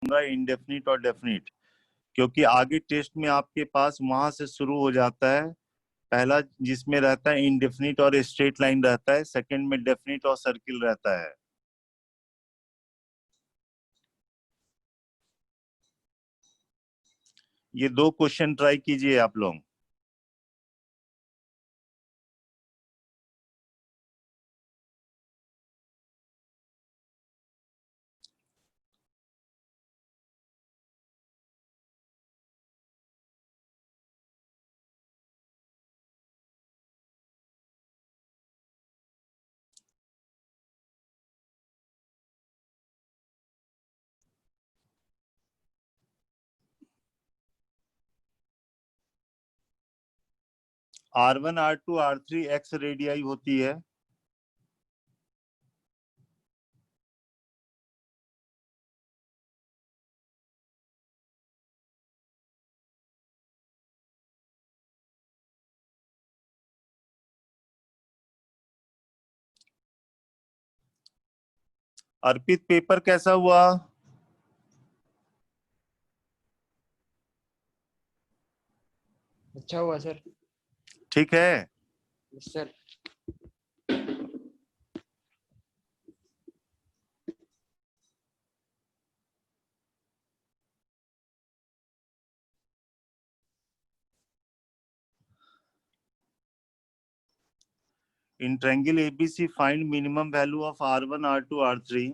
करूंगा इंडेफिनिट और डेफिनिट, क्योंकि आगे टेस्ट में आपके पास वहां से शुरू हो जाता है। पहला जिसमें रहता है इंडेफिनिट और स्ट्रेट लाइन रहता है, सेकंड में डेफिनिट और सर्किल रहता है। ये दो क्वेश्चन ट्राई कीजिए आप लोग। R1 R2 R3 x radii होती है। अर्पित पेपर कैसा हुआ? अच्छा हुआ सर। ठीक है। Sir In triangle ABC, find minimum value of R1 R2 R3।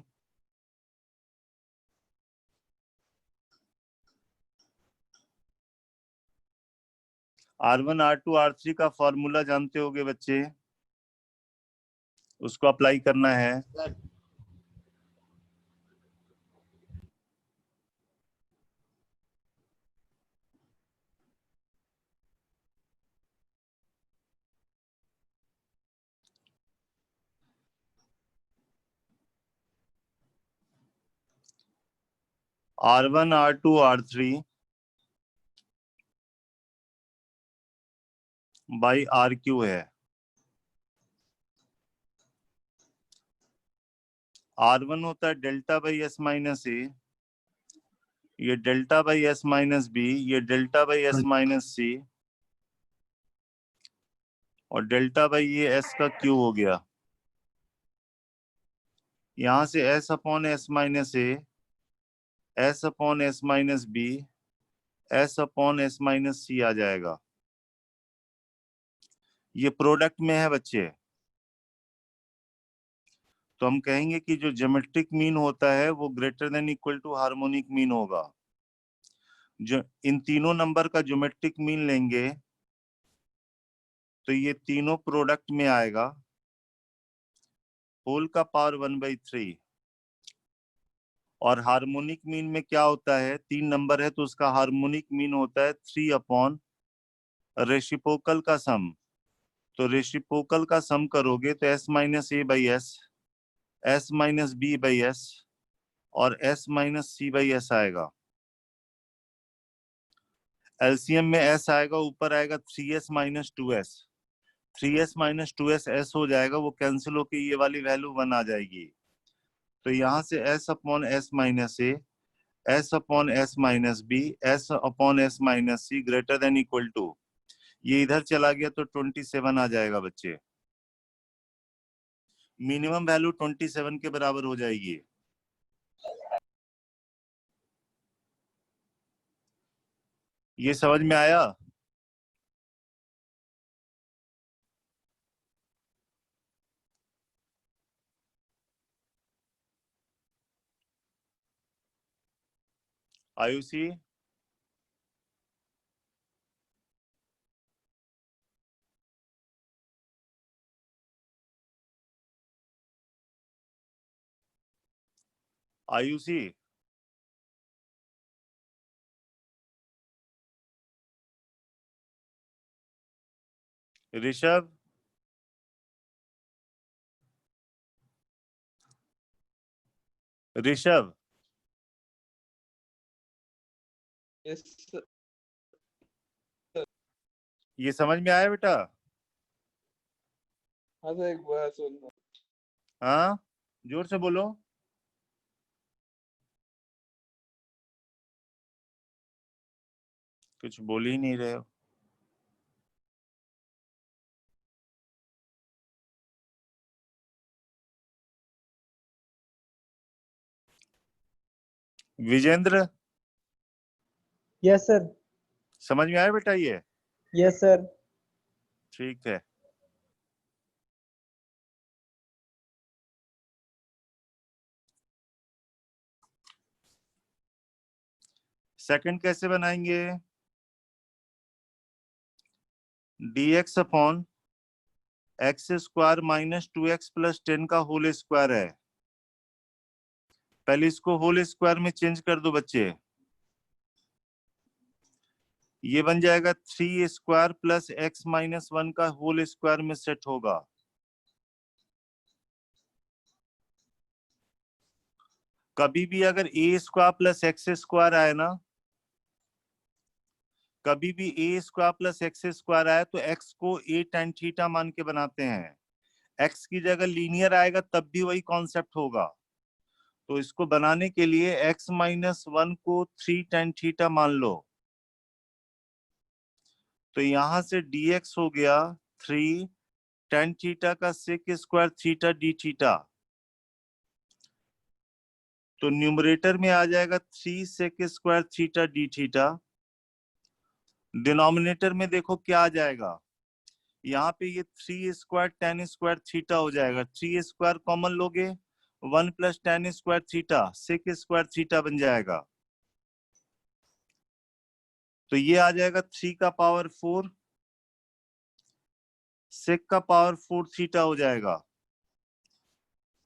R1 R2 R3 का फॉर्मूला जानते होगे बच्चे, उसको अप्लाई करना है। Sir R1 R2 R3 by RQ है। R1 होता है delta by S minus A, ये delta by S minus B, ये delta by S minus C, और डेल्टा बाई ये S का क्यू हो गया। यहां से S अपॉन S माइनस ए, S upon S minus B, S upon S minus C आ जाएगा। ये प्रोडक्ट में है बच्चे, तो हम कहेंगे कि जो ज्योमेट्रिक मीन होता है वो greater than equal to harmonic mean होगा। जो इन तीनों नंबर का ज्योमेट्रिक मीन लेंगे तो ये तीनों प्रोडक्ट में आएगा, होल का पावर 1/3। और हार्मोनिक मीन में क्या होता है, तीन नंबर है तो उसका हार्मोनिक मीन होता है 3 अपॉन रेसिप्रोकल का सम। तो रेसिप्रोकल का सम करोगे तो S minus a by s, S minus b by s और S minus c by s आएगा। एलसीएम में S आएगा, ऊपर आएगा 3S minus 2S, 3S minus 2S S हो जाएगा, वो कैंसिल होके ये वाली वैल्यू 1 आ जाएगी। तो यहाँ से S upon S minus A, S upon S minus B, S upon S minus c greater than equal to, ये इधर चला गया तो 27 आ जाएगा बच्चे। मिनिमम वैल्यू 27 के बराबर हो जाएगी। ये समझ में आया? Ayushi, Ayushi, Rishabh, Rishabh, yes sir. ये समझ में आया बेटा? हाँ सर, एक बात सुनना। हाँ, जोर से बोलो। कुछ बोल ही नहीं रहे हो। Vijendra, yes sir. समझ में आया बेटा ये? Yes sir. ठीक है। सेकंड कैसे बनाएंगे? dx upon x square minus 2x plus 10 का होल स्क्वायर है। पहले इसको होल स्क्वायर में चेंज कर दो बच्चे। ये बन जाएगा 3 स्क्वायर प्लस एक्स माइनस 1 का होल स्क्वायर में सेट होगा। कभी भी अगर ए स्क्वायर प्लस एक्स स्क्वायर आए ना, कभी भी ए स्क्वायर प्लस एक्स स्क्वायर आए तो एक्स को ए tan थीटा मान के बनाते हैं। एक्स की जगह लीनियर आएगा तब भी वही कॉन्सेप्ट होगा। तो इसको बनाने के लिए एक्स माइनस 1 को 3 tan थीटा मान लो। तो यहां से dx हो गया 3 tan थीटा का sec square theta D theta. तो न्यूमरेटर में आ जाएगा 3 sec square theta D theta. Denominator में देखो क्या आ जाएगा, यहाँ पे ये 3 स्क्वायर tan स्क्वायर थीटा हो जाएगा। 3 स्क्वायर कॉमन लोगे, 1 plus tan square theta sec square theta बन जाएगा। तो ये आ जाएगा 3 का पावर 4 सेक का पावर 4 थीटा हो जाएगा।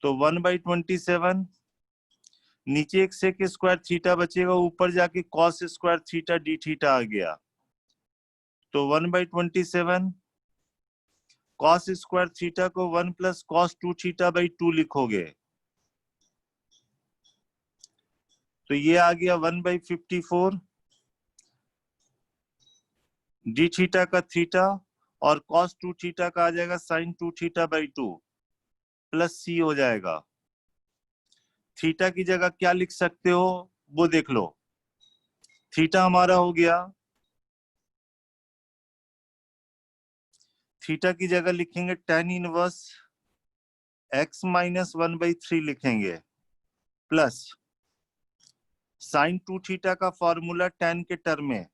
तो 1/27, नीचे एक सेक स्क्वायर थीटा बचेगा, ऊपर जाके cos square theta D theta आ गया। तो 1/27 कॉस स्क्वायर थीटा को 1 प्लस कॉस 2 थीटा बाई 2 लिखोगे। तो ये आ गया 1/54 डी थीटा का थीटा, और कॉस 2 थीटा का आ जाएगा साइन 2 थीटा बाई 2 प्लस सी हो जाएगा। थीटा की जगह क्या लिख सकते हो वो देख लो। थीटा हमारा हो गया, थीटा की जगह लिखेंगे tan इनवर्स x माइनस 1/3 लिखेंगे, प्लस साइन 2 थीटा का फॉर्मूला tan के टर्म में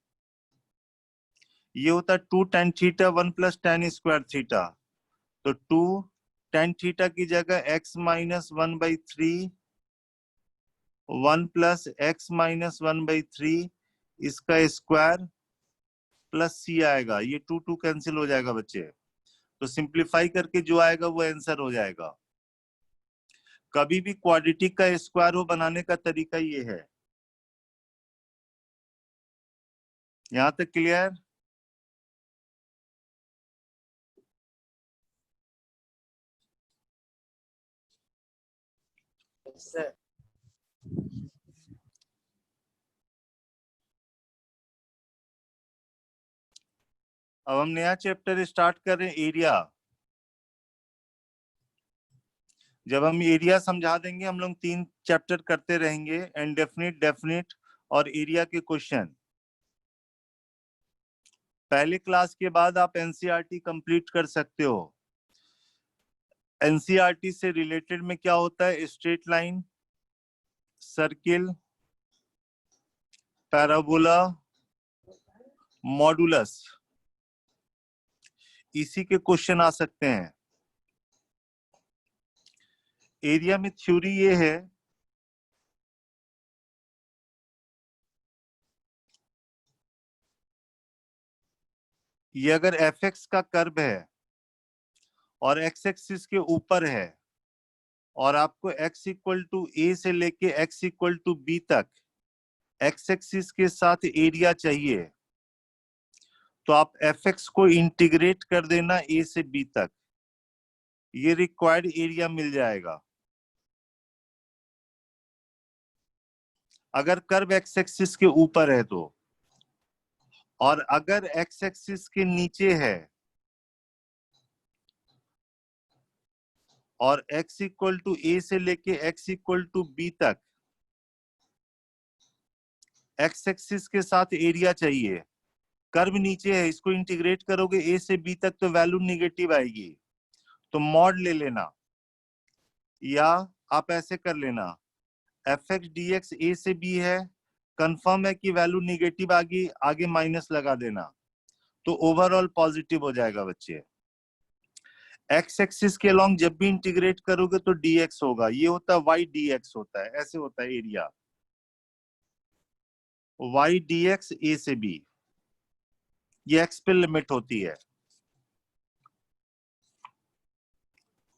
ये होता है 2 tan theta 1 plus tan square theta. तो 2 tan थीटा की जगह x minus 1/3 1 plus x minus 1/3 इसका स्क्वायर प्लस सी आएगा। ये 2 2 कैंसिल हो जाएगा बच्चे। तो सिंप्लीफाई करके जो आएगा वो आंसर हो जाएगा। कभी भी क्वाड्रेटिक का स्क्वायर हो बनाने का तरीका ये है। यहां तक क्लियर? सर अब हम नया चैप्टर स्टार्ट कर रहे हैं, एरिया। जब हम एरिया समझा देंगे, हम लोग 3 चैप्टर करते रहेंगे, इंडेफिनिट, डेफिनिट और एरिया के क्वेश्चन। पहले क्लास के बाद आप एनसीईआरटी कंप्लीट कर सकते हो। एनसीईआरटी से रिलेटेड में क्या होता है, straight line, circle, parabola, modulus, इसी के क्वेश्चन आ सकते हैं। एरिया में थ्योरी ये है, ये अगर एफ एक्स का कर्व है और एक्स एक्सिस के ऊपर है और आपको x इक्वल टू ए से लेके x इक्वल टू बी तक एक्स एक्सिस के साथ एरिया चाहिए, तो आप एफ एक्स को इंटीग्रेट कर देना ए से बी तक, ये रिक्वायर्ड एरिया मिल जाएगा। अगर कर्व एक्स एक्सिस के ऊपर है तो, और अगर एक्स एक्सिस के नीचे है और x इक्वल टू ए से लेके x इक्वल टू बी तक एक्स एक्सिस के साथ एरिया चाहिए, कर्व नीचे है, इसको इंटीग्रेट करोगे ए से बी तक तो वैल्यू निगेटिव आएगी, तो मॉड ले लेना, या आप ऐसे कर लेना एफ एक्स डी एक्स ए से बी है, कंफर्म है कि वैल्यू निगेटिव आ गई, आगे माइनस लगा देना, तो ओवरऑल पॉजिटिव हो जाएगा बच्चे। एक्स एक्सिस के अलोंग जब भी इंटीग्रेट करोगे तो dx होगा, ये होता है y dx होता है, ऐसे होता है एरिया y dx a से b, ये x पे लिमिट होती है।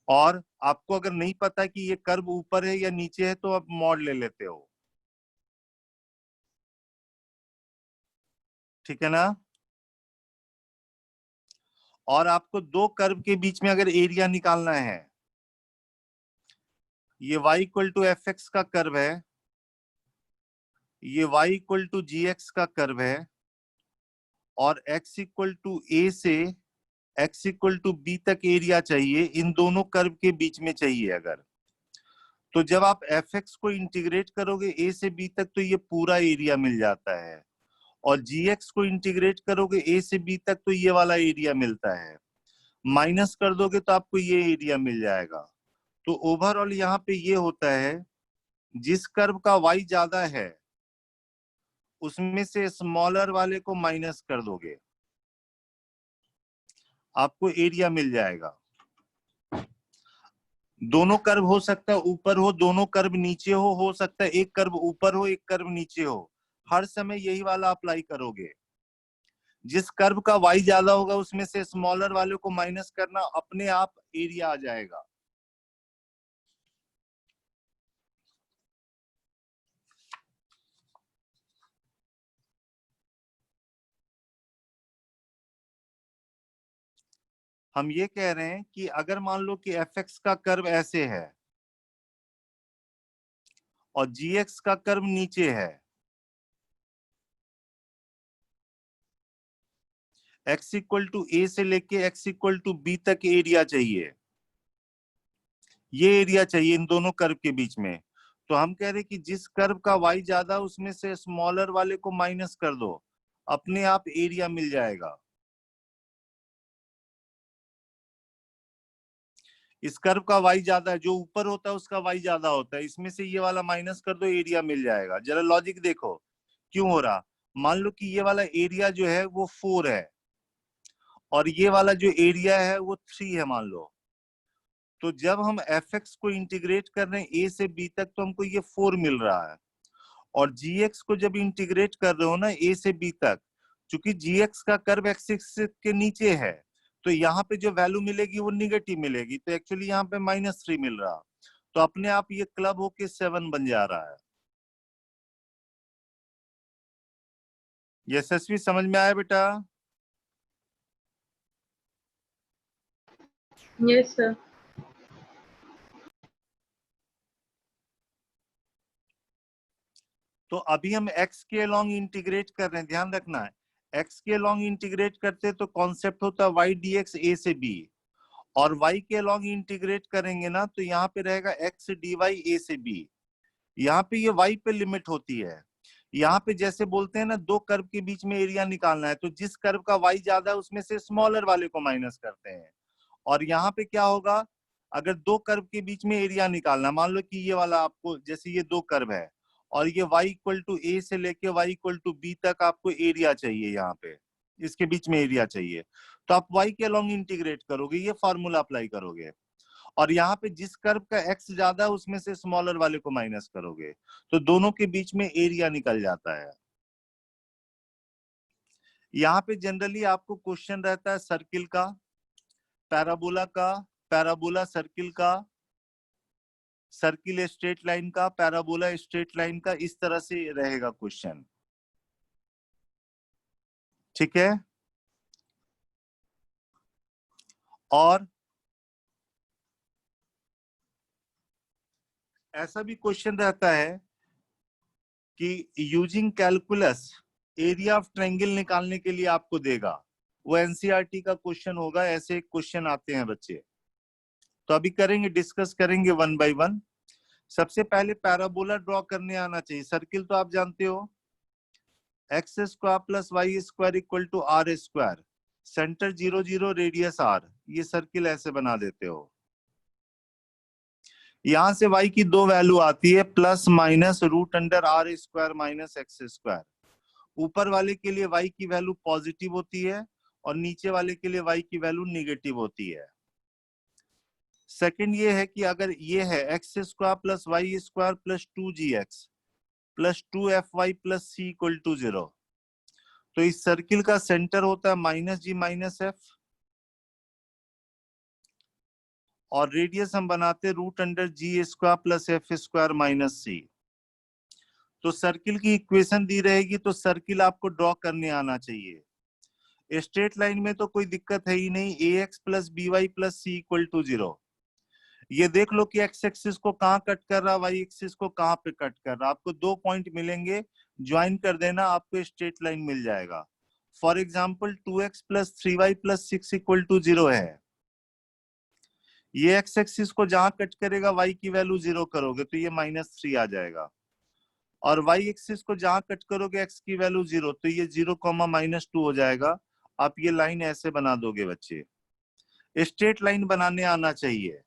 और आपको अगर नहीं पता कि ये कर्व ऊपर है या नीचे है तो आप मॉड ले लेते हो, ठीक है ना। और आपको दो कर्व के बीच में अगर एरिया निकालना है, ये y equal to f x का कर्व है, ये y equal to g x का कर्व है, और x इक्वल टू a से x इक्वल टू b तक एरिया चाहिए, इन दोनों कर्व के बीच में चाहिए अगर, तो जब आप fx को इंटीग्रेट करोगे a से b तक तो ये पूरा एरिया मिल जाता है, और gx को इंटीग्रेट करोगे a से b तक तो ये वाला एरिया मिलता है, माइनस कर दोगे तो आपको ये एरिया मिल जाएगा। तो ओवरऑल यहाँ पे ये होता है, जिस कर्व का y ज्यादा है उसमें से स्मॉलर वाले को माइनस कर दोगे, आपको एरिया मिल जाएगा। दोनों कर्व हो सकता है ऊपर हो, दोनों कर्व नीचे हो सकता है एक कर्व ऊपर हो एक कर्व नीचे हो, हर समय यही वाला अप्लाई करोगे। जिस कर्व का y ज्यादा होगा उसमें से स्मॉलर वाले को माइनस करना, अपने आप एरिया आ जाएगा। हम ये कह रहे हैं कि अगर मान लो कि fx का कर्व ऐसे है और gx का कर्व नीचे है, x इक्वल टू a से लेके x इक्वल टू b तक एरिया चाहिए, ये एरिया चाहिए इन दोनों कर्व के बीच में। तो हम कह रहे हैं कि जिस कर्व का y ज्यादा उसमें से स्मॉलर वाले को माइनस कर दो, अपने आप एरिया मिल जाएगा। इस कर्व का y ज्यादा है, जो ऊपर होता है उसका y ज्यादा होता है, इसमें से ये वाला माइनस कर दो, एरिया मिल जाएगा। जरा लॉजिक देखो क्यों हो रहा। मान लो कि ये वाला एरिया जो है वो 4 है और ये वाला जो एरिया है वो 3 है मान लो, तो जब हम fx को इंटीग्रेट कर रहे हैं a से b तक तो हमको ये 4 मिल रहा है, और gx को जब इंटीग्रेट कर रहे हो ना a से b तक, चूंकि gx का कर्व x एक्सिस के नीचे है तो यहाँ पे जो वैल्यू मिलेगी वो निगेटिव मिलेगी, तो एक्चुअली यहाँ पे -3 मिल रहा, तो अपने आप ये क्लब होके 7 बन जा रहा है। यशस्वी समझ में आया बेटा? Yes sir. तो अभी हम x के अलोंग इंटीग्रेट कर रहे हैं, ध्यान रखना है, x के अलोंग इंटीग्रेट करते तो कॉन्सेप्ट होता है y dx a से b, और y के अलोंग इंटीग्रेट करेंगे ना तो यहाँ पे रहेगा x dy a से b। यहाँ पे ये y पे लिमिट होती है, यहाँ पे जैसे बोलते हैं ना दो कर्व के बीच में एरिया निकालना है, तो जिस कर्व का y ज्यादा है उसमें से स्मॉलर वाले को माइनस करते हैं। और यहाँ पे क्या होगा, अगर दो कर्व के बीच में एरिया निकालना, मान लो कि ये वाला आपको, जैसे ये दो कर्व है और ये y इक्वल टू a से लेके y इक्वल टू b तक आपको एरिया चाहिए, यहाँ पे इसके बीच में एरिया चाहिए, तो आप y के अलोंग इंटीग्रेट करोगे, ये फॉर्मूला अप्लाई करोगे, और यहाँ पे जिस कर्व का x ज्यादा है उसमें से स्मॉलर वाले को माइनस करोगे, तो दोनों के बीच में एरिया निकल जाता है। यहाँ पे जनरली आपको क्वेश्चन रहता है सर्किल का, पैराबोला का, पैराबोला सर्किल का, सर्किल स्ट्रेट लाइन का, पैराबोला स्ट्रेट लाइन का, इस तरह से रहेगा क्वेश्चन, ठीक है। और ऐसा भी क्वेश्चन रहता है कि using calculus area of triangle निकालने के लिए आपको देगा, वो एनसीईआरटी का क्वेश्चन होगा, ऐसे क्वेश्चन आते हैं बच्चे। तो अभी करेंगे, डिस्कस करेंगे वन बाय वन। सबसे पहले पैराबोला ड्रॉ करने आना चाहिए, सर्किल तो आप जानते हो, x square plus Y square equal to r square, centre 0 0 radius r, ये सर्किल ऐसे बना देते हो। यहां से y की दो वैल्यू आती है, plus minus root under r square minus x square. ऊपर वाले के लिए y की वैल्यू पॉजिटिव होती है और नीचे वाले के लिए y की वैल्यू निगेटिव होती है। सेकंड ये है कि अगर ये है X square plus Y square plus 2gx plus 2fy plus c equal to 0, तो इस सर्किल का सेंटर होता है माइनस जी माइनस एफ, और रेडियस हम बनाते root under G square plus F square minus C. तो सर्किल की इक्वेशन दी रहेगी तो सर्किल आपको ड्रॉ करने आना चाहिए। स्ट्रेट लाइन में तो कोई दिक्कत है ही नहीं, A X plus B Y plus C equal to 0। ये देख लो कि एक्स एक्सिस को कहाँ कट कर रहा, वाई एक्सिस को कहाँ पे कट कर रहा। आपको दो पॉइंट मिलेंगे, ज्वाइन कर देना, आपको स्ट्रेट लाइन मिल जाएगा। For example 2x plus 3y plus 6 equal to 0 है। ये एक्स एक्सिस को जहां कट करेगा y की वैल्यू 0 करोगे तो ये -3 आ जाएगा, और y एक्सिस को जहां कट करोगे x की वैल्यू 0 तो ये 0, -2 हो जाएगा। आप ये लाइन ऐसे बना दोगे बच्चे, स्ट्रेट लाइन बनाने आना चाहिए।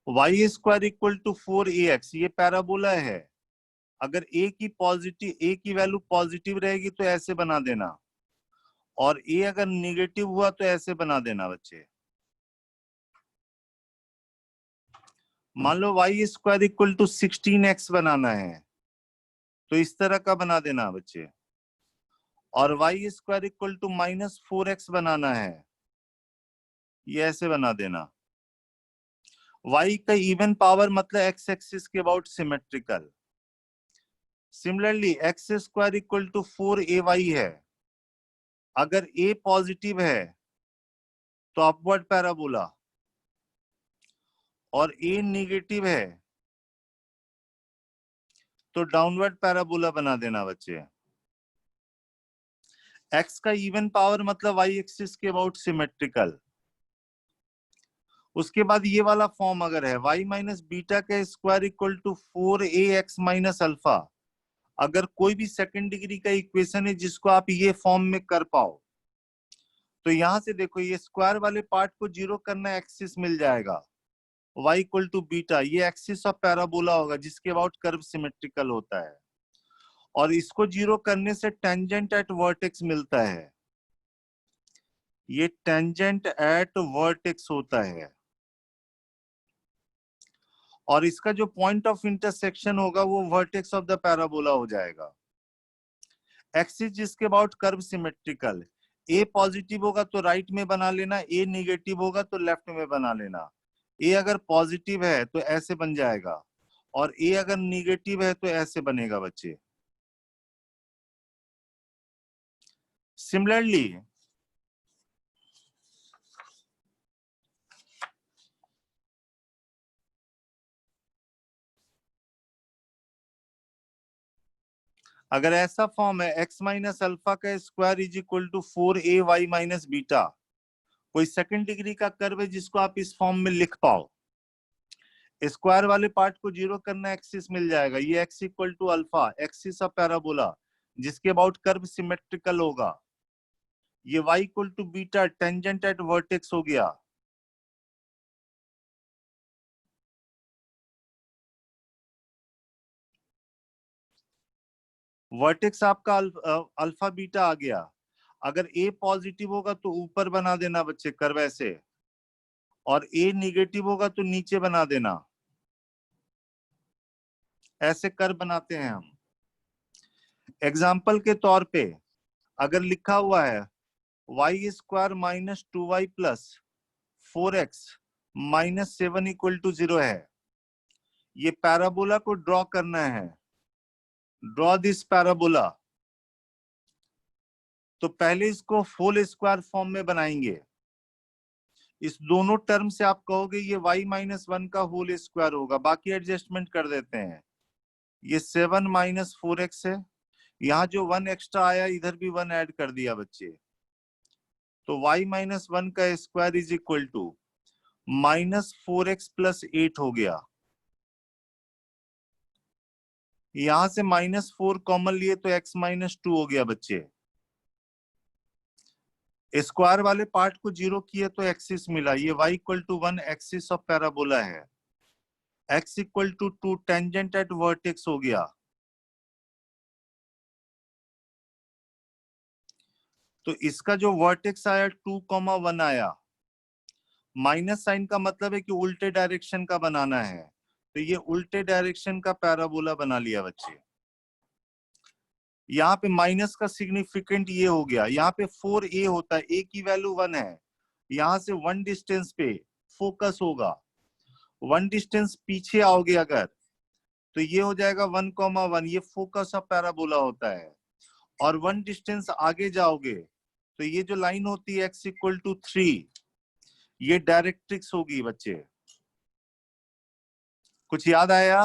y square equal to 4ax, ये पैराबोला है। अगर a की वैल्यू पॉजिटिव रहेगी तो ऐसे बना देना, और a अगर निगेटिव हुआ तो ऐसे बना देना बच्चे। मान लो y square equal to 16x बनाना है तो इस तरह का बना देना बच्चे, और y square equal to -4x बनाना है, ये ऐसे बना देना। y का इवन पावर मतलब x एक्सिस के about symmetrical. Similarly x square equal to 4ay है, अगर a पॉजिटिव है तो अपवर्ड पैराबोला, और a नेगेटिव है तो डाउनवर्ड पैराबोला बना देना बच्चे। x का इवन पावर मतलब y एक्सिस के अबाउट सिमेट्रिकल। उसके बाद ये वाला फॉर्म अगर है y माइनस बीटा का square equal to 4ax minus alpha, अगर कोई भी सेकंड डिग्री का इक्वेशन है जिसको आप ये फॉर्म में कर पाओ तो यहां से देखो ये स्क्वायर वाले पार्ट को जीरो करना, एक्सिस मिल जाएगा y इक्वल टू बीटा, ये एक्सिस ऑफ पैराबोला होगा जिसके अबाउट कर्व सिमेट्रिकल होता है, और इसको जीरो करने से टेंजेंट एट वर्टेक्स मिलता है, ये टेंजेंट एट वर्टेक्स होता है, और इसका जो पॉइंट ऑफ इंटरसेक्शन होगा वो वर्टेक्स ऑफ द पैराबोला हो जाएगा। एक्सिस जिसके about curve symmetrical, A positive होगा तो राइट में बना लेना, ए निगेटिव होगा तो लेफ्ट में बना लेना। ए अगर पॉजिटिव है तो ऐसे बन जाएगा, और ए अगर निगेटिव है तो ऐसे बनेगा बच्चे। सिमिलरली अगर ऐसा फॉर्म है x माइनस अल्फा का square is equal to 4ay minus beta, कोई सेकंड डिग्री का कर्व है जिसको आप इस फॉर्म में लिख पाओ, स्क्वायर वाले पार्ट को जीरो करना, एक्सिस मिल जाएगा, ये x equal to alpha axis of parabola जिसके अबाउट कर्व सिमेट्रिकल होगा, ये y equal to beta tangent at vertex हो गया। वर्टेक्स आपका अल्फा बीटा आ गया। अगर a पॉजिटिव होगा तो ऊपर बना देना बच्चे कर्व ऐसे, और a निगेटिव होगा तो नीचे बना देना, ऐसे कर्व बनाते हैं हम। एग्जाम्पल के तौर पे अगर लिखा हुआ है y square minus 2y plus 4x minus 7 equal to 0 है, ये पैराबोला को ड्रॉ करना है, ड्रॉ दिस पैराबोला, तो पहले इसको होल स्क्वायर फॉर्म में बनाएंगे। इस दोनों टर्म से आप कहोगे ये y माइनस 1 का होल स्क्वायर होगा, बाकी एडजस्टमेंट कर देते हैं। ये 7 माइनस 4x है, यहाँ जो 1 एक्स्ट्रा आया इधर भी 1 ऐड कर दिया बच्चे, तो y माइनस 1 का square is equal to -4x plus 8 हो गया। यहां से -4 कॉमन लिए तो x माइनस 2 हो गया बच्चे। स्क्वायर वाले पार्ट को 0 किए तो एक्सिस मिला, ये y equal to 1 axis of parabola है, x equal to 2 tangent at vertex हो गया। तो इसका जो वर्टेक्स आया 2,1 आया, माइनस साइन का मतलब है कि उल्टे डायरेक्शन का बनाना है, तो ये उल्टे डायरेक्शन का पैराबोला बना लिया बच्चे। यहाँ पे माइनस का सिग्निफिकेंट ये हो गया, यहाँ पे 4a होता है, a की वैल्यू 1 है, यहां से 1 डिस्टेंस पे फोकस होगा, 1 डिस्टेंस पीछे आओगे अगर तो ये हो जाएगा 1,1, ये फोकस ऑफ पैराबोला होता है। और 1 डिस्टेंस आगे जाओगे तो ये जो लाइन होती है x इक्वल टू 3, ये डायरेक्ट्रिक्स होगी बच्चे। कुछ याद आया?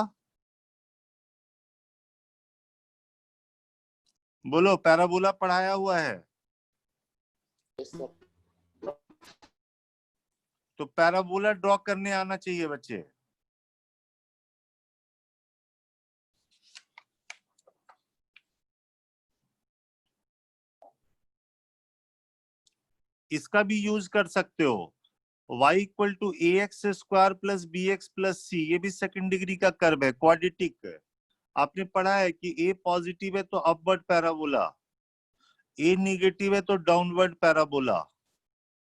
बोलो, पैराबोला पढ़ाया हुआ है तो पैराबोला ड्रॉ करने आना चाहिए बच्चे। इसका भी यूज कर सकते हो, y equal to ax square plus bx plus c, ये भी सेकंड डिग्री का कर्व है, क्वाड्रेटिक। आपने पढ़ा है कि a पॉजिटिव है तो अपवर्ड पैराबोला, a निगेटिव है तो डाउनवर्ड पैराबोला।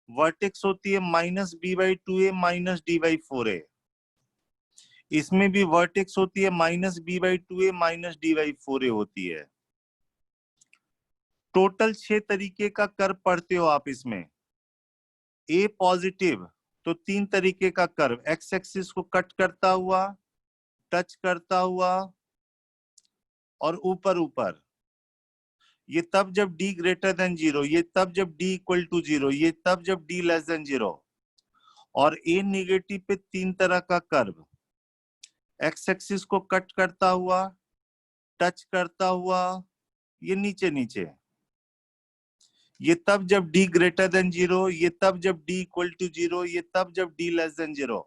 वर्टेक्स होती है -b/2a माइनस d/4a, इसमें भी वर्टेक्स होती है -b/2a माइनस d/4a होती है। टोटल 6 तरीके का कर्व पढ़ते हो आप इसमें। ए पॉजिटिव तो 3 तरीके का कर्व, एक्स एक्सिस को कट करता हुआ, टच करता हुआ और ऊपर ऊपर। ये तब जब d ग्रेटर देन 0, ये तब जब d इक्वल टू 0, ये तब जब d लेस देन 0। और ए निगेटिव पे 3 तरह का कर्व, एक्स एक्सिस को कट करता हुआ, टच करता हुआ, ये नीचे नीचे। ये तब जब d ग्रेटर देन 0, ये तब जब d इक्वल टू 0, ये तब जब d लेस देन 0।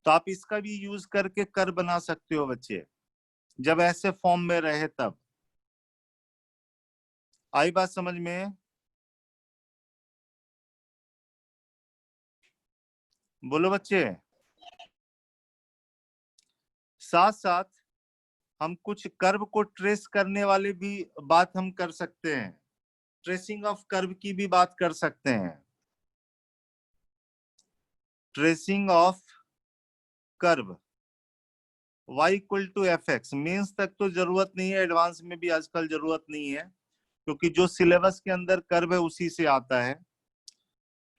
तो आप इसका भी यूज करके कर्व बना सकते हो बच्चे, जब ऐसे फॉर्म में रहे तब। आई बात समझ में? बोलो बच्चे। साथ साथ हम कुछ कर्व को ट्रेस करने वाले भी बात हम कर सकते हैं, ट्रेसिंग ऑफ कर्व की भी बात कर सकते हैं। Tracing of curve y equal to fx, Mains तक तो जरूरत नहीं है, एडवांस में भी आजकल जरूरत नहीं है, क्योंकि जो सिलेबस के अंदर कर्व है उसी से आता है।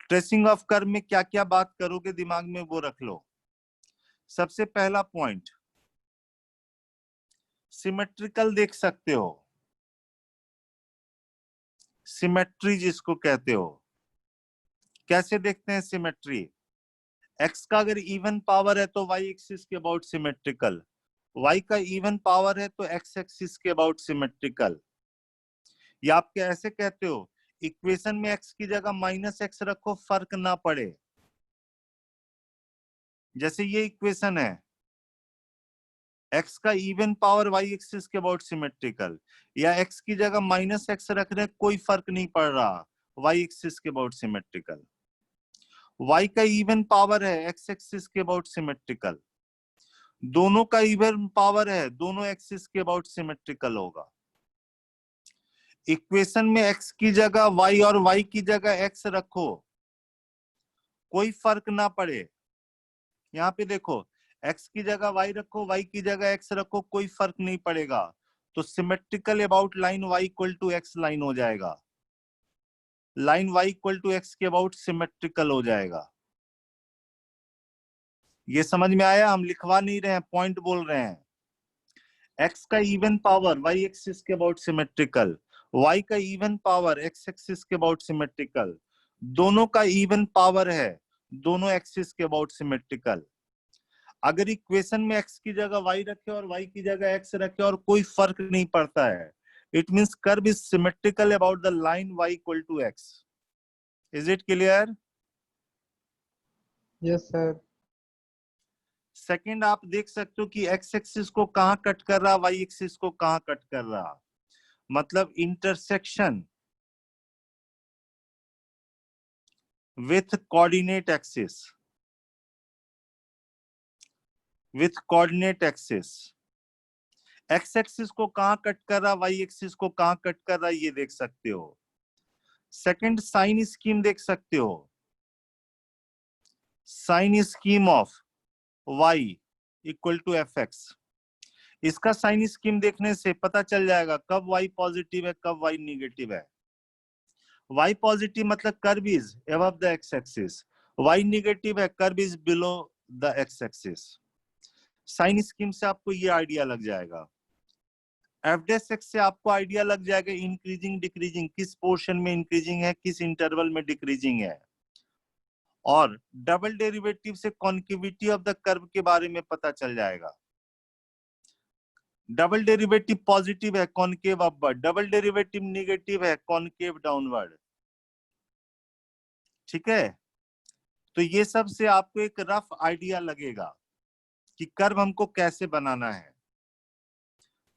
ट्रेसिंग ऑफ कर्व में क्या क्या बात करोगे दिमाग में वो रख लो। सबसे पहला पॉइंट, सिमेट्रिकल देख सकते हो, सिमेट्री जिसको कहते हो। कैसे देखते हैं सिमेट्री? x का अगर इवन पावर है तो y एक्सिस के अबाउट सिमेट्रिकल, y का इवन पावर है तो x एक्सिस के अबाउट सिमेट्रिकल। या आप क्या ऐसे कहते हो, इक्वेशन में x की जगह -x रखो, फर्क ना पड़े। जैसे ये इक्वेशन है, x का इवन पावर y एक्सिस के अबाउट सिमेट्रिकल, या x की जगह -x रख रहे, कोई फर्क नहीं पड़ रहा, y एक्सिस के अबाउट सिमेट्रिकल। y का इवन पावर है x एक्सिस के अबाउट सिमेट्रिकल, दोनों का इवन पावर है, दोनों एक्सिस के अबाउट सिमेट्रिकल होगा। इक्वेशन में x की जगह y और y की जगह x रखो, कोई फर्क ना पड़े। यहाँ पे देखो, x की जगह y रखो, y की जगह x रखो, कोई फर्क नहीं पड़ेगा। तो symmetrical about line y equal to x line हो जाएगा, line y equal to x के अबाउट सिमेट्रिकल हो जाएगा। ये समझ में आया? हम लिखवा नहीं रहे हैं, पॉइंट बोल रहे हैं। x का इवन पावर y एक्सिस के अबाउट सिमेट्रिकल, y का इवन पावर x एक्सिस के अबाउट सिमेट्रिकल, दोनों का इवन पावर है, दोनों एक्सिस के अबाउट सिमेट्रिकल। अगर इक्वेशन में x की जगह y रखे और y की जगह x रखे और कोई फर्क नहीं पड़ता है, it means curve is symmetrical about the line y equal to x. Is it clear? Yes, sir. Second, आप देख सकते हो कि x एक्सिस को कहां कट कर रहा, y एक्सिस को कहां कट कर रहा, मतलब intersection with coordinate axis, with coordinate axis. x axis को कहां कट कर रहा, y एक्सिस को कहां कट कर रहा, ये देख सकते हो। सेकंड, साइन स्कीम देख सकते हो, sign scheme of y equal to fx। इसका साइन स्कीम देखने से पता चल जाएगा कब y पॉजिटिव है, कब y निगेटिव है। y पॉजिटिव मतलब curve is above the x axis, y negative है curve is below the x axis. Sign scheme से आपको ये आइडिया लग जाएगा। एफ डैश एक्स से आपको आइडिया लग जाएगा इंक्रीजिंग डिक्रीजिंग, किस पोर्शन में इंक्रीजिंग है, किस इंटरवल में डिक्रीजिंग है। और डबल डेरिवेटिव से कॉन्केविटी ऑफ द कर्व के बारे में पता चल जाएगा। डबल डेरिवेटिव पॉजिटिव है concave upward, double derivative negative है कॉनकेव डाउनवर्ड। ठीक है, तो ये सब से आपको एक रफ आइडिया लगेगा कि कर्व हमको कैसे बनाना है।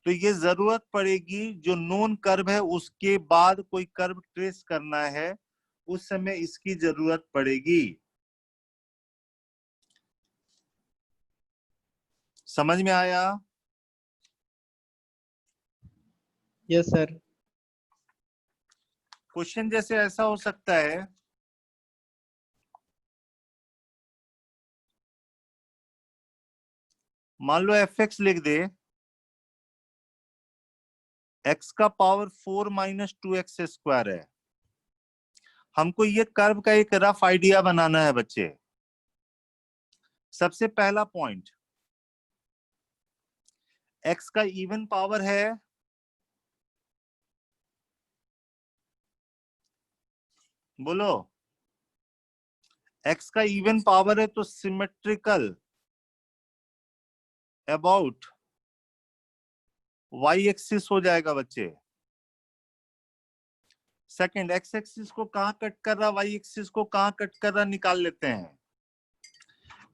तो ये जरूरत पड़ेगी जो नोन कर्व है उसके बाद कोई कर्व ट्रेस करना है, उस समय इसकी जरूरत पड़ेगी। समझ में आया? Yes, sir. क्वेश्चन जैसे ऐसा हो सकता है, मान लो एफ एक्स लिख दे, x का पावर 4 माइनस 2x स्क्वायर है। हमको ये कर्व का एक रफ आइडिया बनाना है बच्चे। सबसे पहला पॉइंट, x का इवन पावर है, बोलो, x का इवन पावर है तो सिमेट्रिकल अबाउट y एक्सिस हो जाएगा बच्चे। सेकंड, x एक्सिस को कहां कट कर रहा, y एक्सिस को कहां कट कर रहा, निकाल लेते हैं।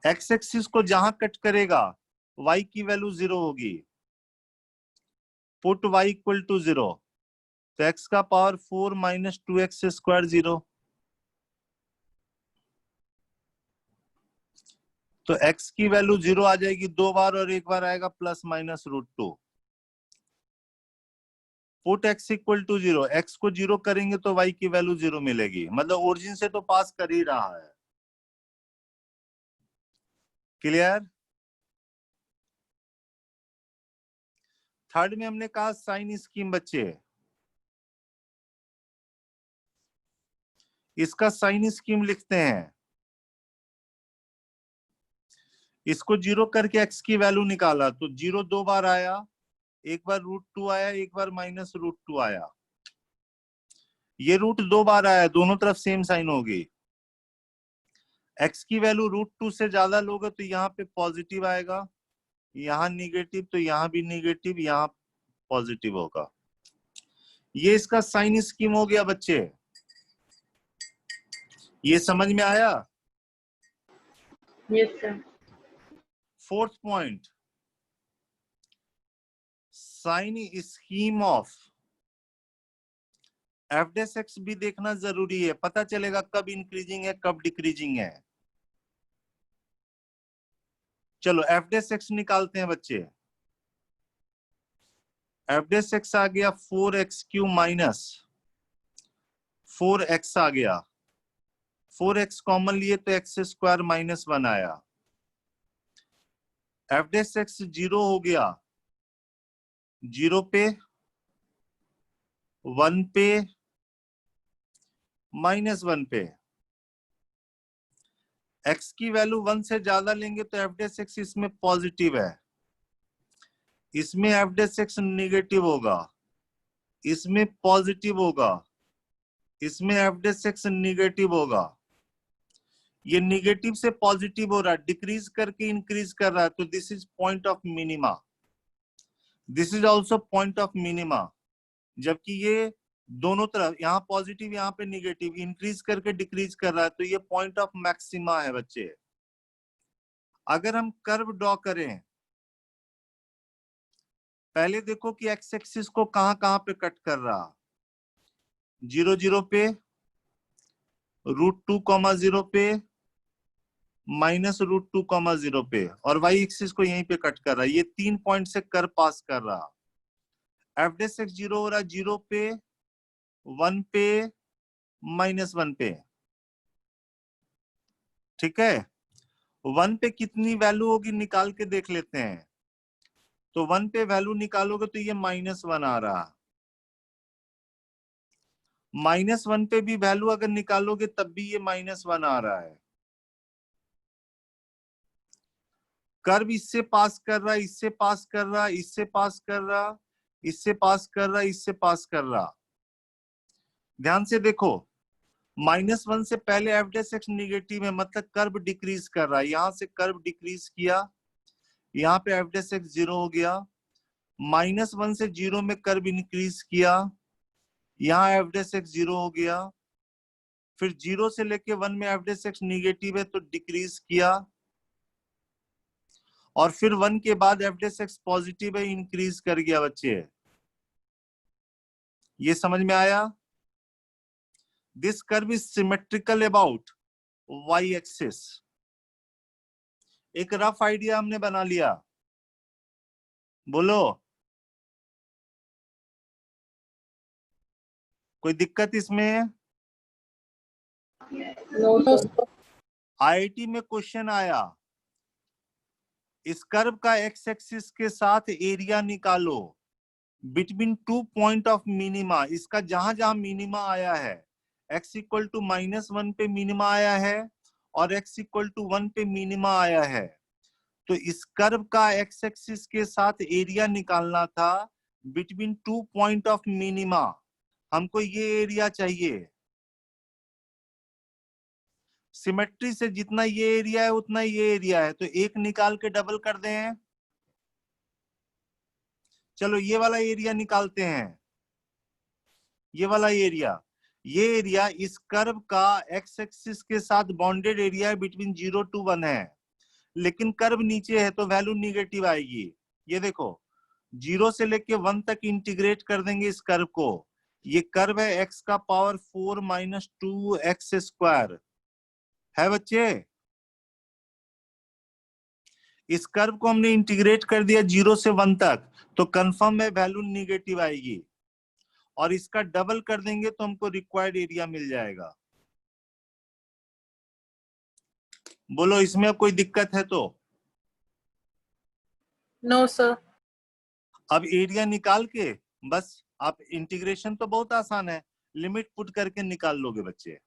x एक्सिस को जहां कट करेगा y की वैल्यू 0 होगी, पुट y इक्वल टू 0, तो x का पावर 4 माइनस 2x स्क्वायर 0, तो x की वैल्यू 0 आ जाएगी 2 बार और एक बार आएगा plus minus √2। Put x equal to 0, x को 0 करेंगे तो y की वैल्यू 0 मिलेगी, मतलब ओरिजिन से तो पास कर ही रहा है। क्लियर? थर्ड में हमने कहा साइन स्कीम बच्चे, इसका साइन स्कीम लिखते हैं। इसको 0 करके x की वैल्यू निकाला तो 0 2 बार आया, एक बार √2 आया, एक बार माइनस √2 आया। ये रूट 2 बार आया, दोनों तरफ सेम साइन होगी। x की वैल्यू √2 से ज्यादा लोगे तो यहाँ पे पॉजिटिव आएगा, यहाँ निगेटिव, तो यहाँ भी निगेटिव, यहाँ पॉजिटिव होगा। ये इसका साइन स्कीम हो गया बच्चे। ये समझ में आया? Yes, sir. Fourth point, sign scheme of f dash x भी देखना जरूरी है, पता चलेगा कब इंक्रीजिंग है कब डिक्रीजिंग है। चलो एफ डैश एक्स निकालते हैं बच्चे। एफ डैश एक्स आ गया 4x³ माइनस 4x आ गया, 4x कॉमन लिए तो x स्क्वायर माइनस 1 आया। एफ डैश एक्स 0 हो गया, 0 पे 1 पे -1 पे। x की वैल्यू 1 से ज्यादा लेंगे तो एफ डैश एक्स इसमें पॉजिटिव है, इसमें एफ डैश एक्स निगेटिव होगा, इसमें पॉजिटिव होगा, इसमें एफ डैश एक्स निगेटिव होगा। ये निगेटिव से पॉजिटिव हो रहा है, डिक्रीज करके इंक्रीज कर रहा है, तो this is point of minima, this is also point of minima. जबकि ये दोनों तरफ, यहाँ पॉजिटिव यहाँ पे निगेटिव, इंक्रीज करके डिक्रीज कर रहा है, तो ये पॉइंट ऑफ मैक्सिमा है बच्चे। अगर हम कर्व ड्रॉ करें, पहले देखो कि एक्स एक्सिस को कहां कहां पे कट कर रहा, 0 0 पे, √2, 0 पे, -√2, 0 पे, और वाई एक्सिस को यहीं पे कट कर रहा है। ये 3 पॉइंट से कर्व पास कर रहा। एफ डेस एक्स 0 हो रहा, 0 पे, 1 पे, -1 पे। ठीक है, 1 पे कितनी वैल्यू होगी निकाल के देख लेते हैं। तो 1 पे वैल्यू निकालोगे तो ये -1 आ रहा, -1 पे भी वैल्यू अगर निकालोगे तब भी ये -1 आ रहा है। कर्व इससे पास कर रहा, इससे पास कर रहा, इससे पास कर रहा, इससे पास कर रहा, इससे पास कर रहा। ध्यान से देखो, -1 से पहले एफ डेस एक्स निगेटिव है, मतलब कर्व डिक्रीज कर रहा है। यहां से कर्व डिक्रीज किया, यहाँ पे एफ डेस एक्स 0 हो गया। -1 से 0 में कर्व इंक्रीज किया, यहाँ एफ डेस एक्स 0 हो गया। फिर 0 से लेके 1 में एफ डेस एक्स निगेटिव है तो डिक्रीज किया, और फिर 1 के बाद एफ डेस एक्स पॉजिटिव है, इंक्रीज कर गया बच्चे। ये समझ में आया? This curve is symmetrical about y axis. एक रफ आइडिया हमने बना लिया, बोलो कोई दिक्कत इसमें? आईआईटी में क्वेश्चन आया, इस कर्व का एक्स एक्सिस के साथ एरिया निकालो बिटवीन 2 पॉइंट ऑफ मिनिमा। इसका जहां जहां मिनिमा आया है, x इक्वल टू -1 पे मिनिमा आया है और x इक्वल टू 1 पे मिनिमा आया है, तो इस कर्व का एक्स एक्सिस के साथ एरिया निकालना था बिटवीन 2 पॉइंट ऑफ मिनिमा। हमको ये एरिया चाहिए। सिमेट्री से जितना ये एरिया है उतना ये एरिया है, तो एक निकाल के डबल कर दें। चलो ये वाला एरिया निकालते हैं, ये वाला एरिया, ये एरिया इस कर्व का एक्स एक्सिस के साथ बॉन्डेड एरिया बिटवीन 0 to 1 है, लेकिन कर्व नीचे है तो वैल्यू निगेटिव आएगी। ये देखो, 0 से लेके 1 तक इंटीग्रेट कर देंगे इस कर्व को। ये कर्व है x का पावर 4 - 2x², है बच्चे? इस कर्व को हमने इंटीग्रेट कर दिया 0 से 1 तक, तो कंफर्म है वैल्यू निगेटिव आएगी, और इसका डबल कर देंगे तो हमको रिक्वायर्ड एरिया मिल जाएगा। बोलो इसमें कोई दिक्कत है तो? No sir. अब एरिया निकाल के बस आप, इंटीग्रेशन तो बहुत आसान है, लिमिट पुट करके निकाल लोगे बच्चे,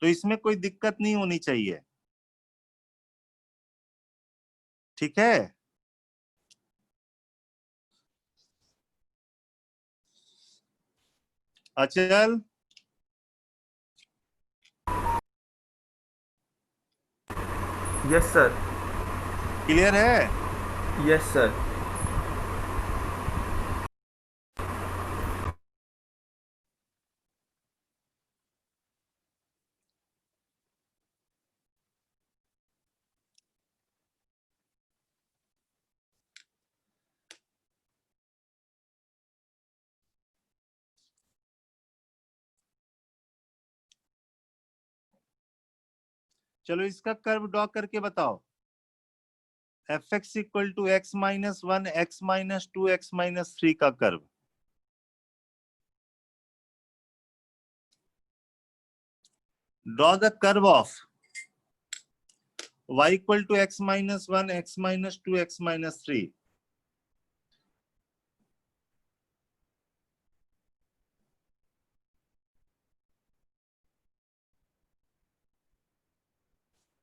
तो इसमें कोई दिक्कत नहीं होनी चाहिए। ठीक है, अचल यस सर। क्लियर है? Yes sir. चलो इसका कर्व ड्रॉ करके बताओ। F x equal to x-1, x-2, x-3 का curve. Draw the curve of y equal to x-1, x-2, x-3।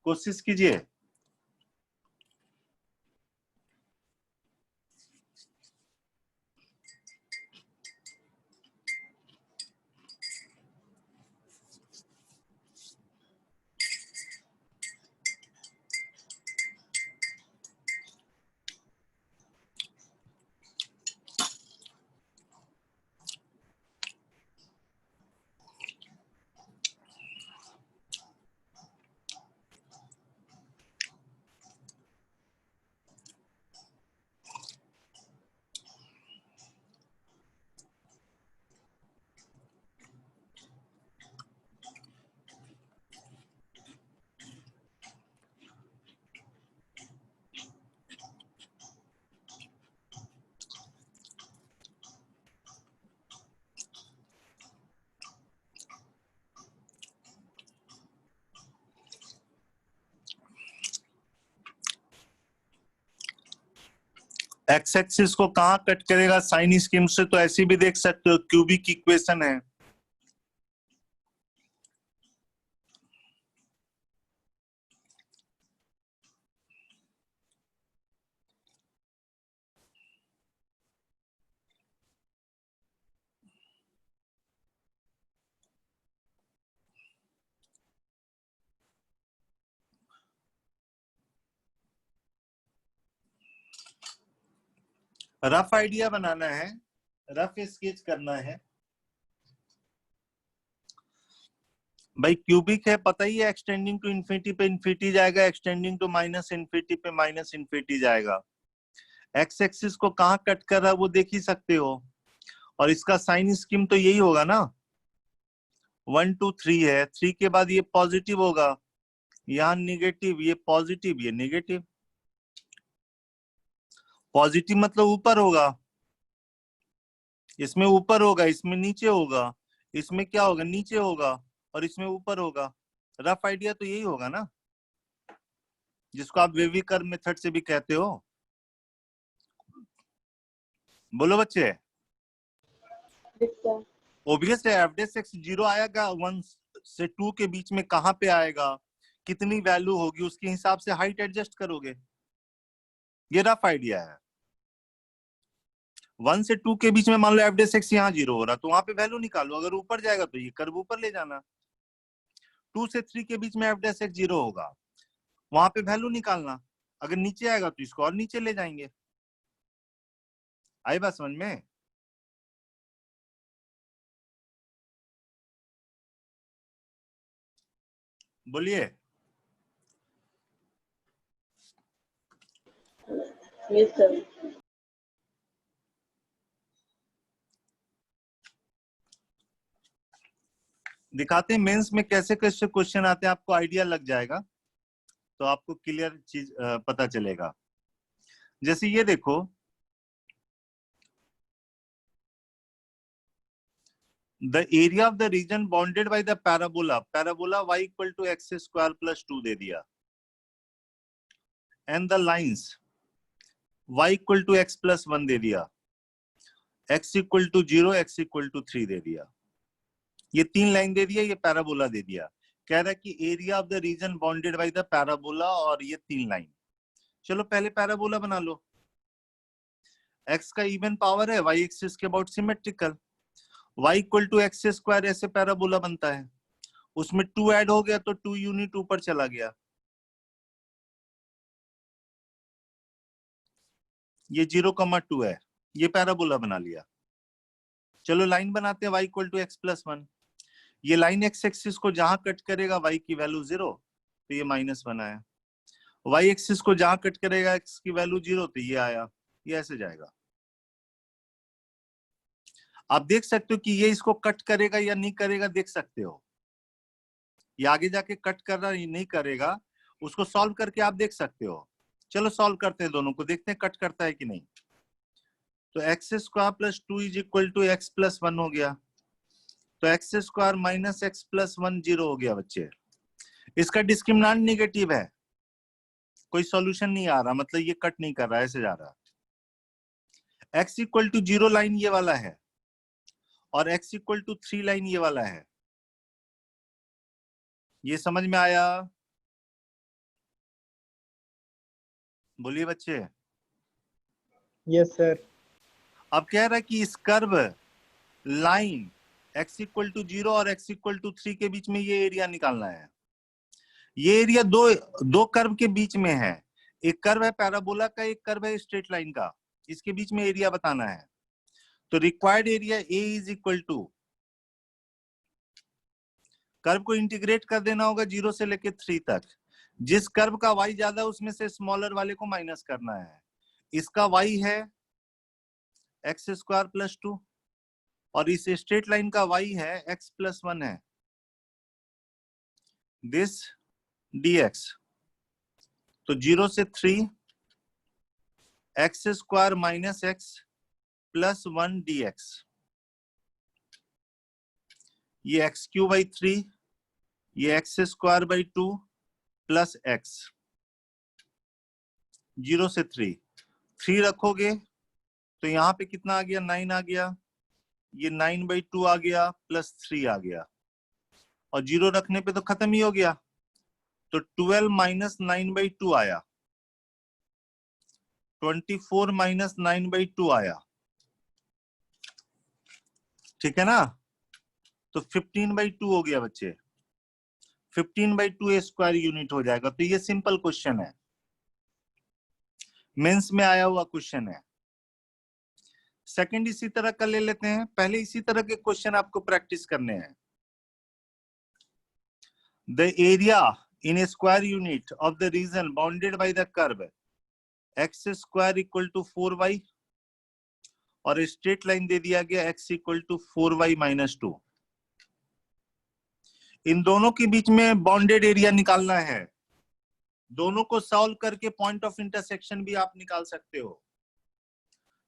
कोशिश कीजिए। एक्स एक्सिस को कहाँ कट करेगा साइन स्कीम से, तो ऐसे भी देख सकते हो, क्यूबिक इक्वेशन है। रफ आइडिया बनाना है, रफ स्केच करना है भाई। क्यूबिक है, पता ही है, एक्सटेंडिंग टू इन्फिनिटी पे इन्फिनिटी जाएगा, एक्सटेंडिंग टू माइनस इन्फिनिटी पे माइनस इन्फिनिटी जाएगा। एक्स एक्सिस को कहाँ कट कर रहा है वो देख ही सकते हो, और इसका साइन स्कीम तो यही होगा ना, 1 2 3 है, 3 के बाद ये पॉजिटिव होगा, यहाँ निगेटिव, ये पॉजिटिव, ये निगेटिव। पॉजिटिव मतलब ऊपर होगा, इसमें ऊपर होगा, इसमें नीचे होगा, इसमें क्या होगा, नीचे होगा, और इसमें ऊपर होगा। रफ आइडिया तो यही होगा ना, जिसको आप वेवी कर्व मेथड से भी कहते हो। बोलो बच्चे। ओबियस है, एवरेज एक्स 0 आएगा, 1 से 2 के बीच में कहां पे आएगा, कितनी वैल्यू होगी, उसके हिसाब से हाइट एडजस्ट करोगे। ये रफ आइडिया है। 1 से 2 के बीच में मान लो एवरेज एक्स यहाँ 0 हो रहा, तो वहां पे वैल्यू निकालो, अगर ऊपर जाएगा तो ये कर्व ऊपर ले जाना। 2 से 3 के बीच में एवरेज एक्स 0 होगा, वहां पे वैल्यू निकालना, अगर नीचे आएगा तो इसको और नीचे ले जाएंगे। आई बात समझ में? बोलिए। Yes, sir. दिखाते हैं मेंस में कैसे कैसे क्वेश्चन आते हैं, आपको आइडिया लग जाएगा, तो आपको क्लियर चीज पता चलेगा। जैसे ये देखो, the area of the region bounded by the parabola, parabola y equal to x square plus 2 दे दिया, and the lines y equal to x plus 1 दे दिया, x equal to 0, x equal to 3 दे दिया। ये 3 लाइन दे दिया, ये पैराबोला दे दिया। कह रहा है कि area of the region bounded by the parabola, और ये 3 लाइन। चलो पहले पैराबोला बना लो। x का इवन पावर है, y एक्सिस के about symmetrical, y equal to x square, ऐसे पैराबोला बनता है। उसमें 2 ऐड हो गया तो 2 यूनिट ऊपर चला गया, ये 0,2 है, ये पैराबोला बना लिया। चलो लाइन बनाते हैं, y equal to x plus 1। ये लाइन एक्स एक्सिस को जहां कट करेगा y की वैल्यू 0, तो ये -1 आया। y एक्सिस को जहां कट करेगा x की वैल्यू 0, तो ये आया, ये ऐसे जाएगा। आप देख सकते हो कि ये इसको कट करेगा या नहीं करेगा, देख सकते हो। ये आगे जाके कट कर रहा है नहीं करेगा, उसको सॉल्व करके आप देख सकते हो। चलो सॉल्व करते हैं दोनों को, देखते हैं कट करता है कि नहीं। तो x square plus 2 is equal to x plus 1 हो गया, तो x square minus x plus 1 0 हो गया बच्चे। इसका डिस्क्रिमिनेंट नेगेटिव है, कोई सॉल्यूशन नहीं आ रहा, मतलब ये कट नहीं कर रहा, ऐसे जा रहा। एक्स इक्वल टू 0 लाइन ये वाला है, और x इक्वल टू 3 लाइन ये वाला है। ये समझ में आया? बोलिए बच्चे। Yes, sir. अब कह रहा है कि इस curve line x equal to 0 और x इक्वल टू 3 के बीच में ये एरिया निकालना है। ये एरिया दो कर्व के बीच में है, एक कर्व है पैराबोला का, एक कर्व है स्ट्रेट लाइन का, इसके बीच में एरिया बताना है। तो required area A is equal to, curve को इंटीग्रेट कर देना होगा 0 से लेके 3 तक। जिस कर्व का y ज्यादा उसमें से स्मॉलर वाले को माइनस करना है। इसका y है एक्स स्क्वायर प्लस 2, और इस स्ट्रेट लाइन का y है x प्लस 1 है, दिस dx। तो 0 से 3 x square minus x plus 1 dx, ये एक्स क्यू बाई 3, ये x square by 2 plus x, 0 से 3। 3 रखोगे तो यहाँ पे कितना आ गया, 9 आ गया, ये 9/2 आ गया प्लस 3 आ गया, और 0 रखने पे तो खत्म ही हो गया, तो 12 माइनस 9/2 आया, 24 माइनस 9/2 आया, ठीक है ना। तो 15/2 हो गया बच्चे, 15/2 ए स्क्वायर यूनिट हो जाएगा। तो ये सिंपल क्वेश्चन है, मेंस में आया हुआ क्वेश्चन है। सेकंड इसी तरह का ले लेते हैं, पहले इसी तरह के क्वेश्चन आपको प्रैक्टिस करने हैं। The area in a square unit of the region bounded by the curve x square equal to 4y, और स्ट्रेट लाइन दे दिया गया x equal to 4y minus 2। इन दोनों के बीच में बाउंडेड एरिया निकालना है। दोनों को सॉल्व करके पॉइंट ऑफ इंटरसेक्शन भी आप निकाल सकते हो।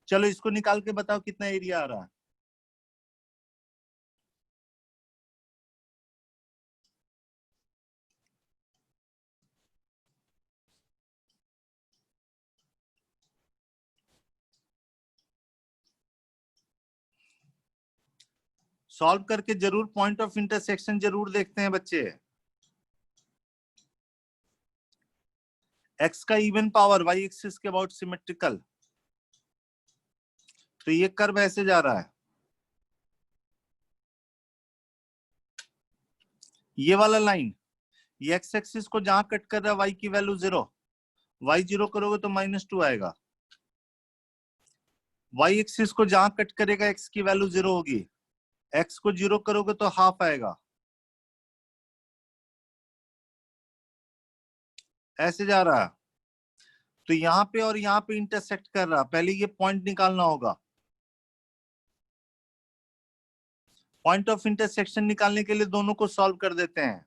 चलो इसको निकाल के बताओ कितना एरिया आ रहा है। सॉल्व करके जरूर पॉइंट ऑफ इंटरसेक्शन जरूर देखते हैं बच्चे। x का इवन पावर y एक्सिस के अबाउट सिमेट्रिकल, तो ये कर्व ऐसे जा रहा है, ये वाला लाइन, ये x एक्सिस को जहां कट कर रहा है y की वैल्यू 0, y 0 करोगे तो -2 आएगा, y एक्सिस को जहां कट करेगा x की वैल्यू 0 होगी, x को 0 करोगे तो हाफ आएगा, ऐसे जा रहा है। तो यहाँ पे और यहाँ पे इंटरसेक्ट कर रहा, पहले ये पॉइंट निकालना होगा। पॉइंट ऑफ इंटरसेक्शन निकालने के लिए दोनों को सॉल्व कर देते हैं।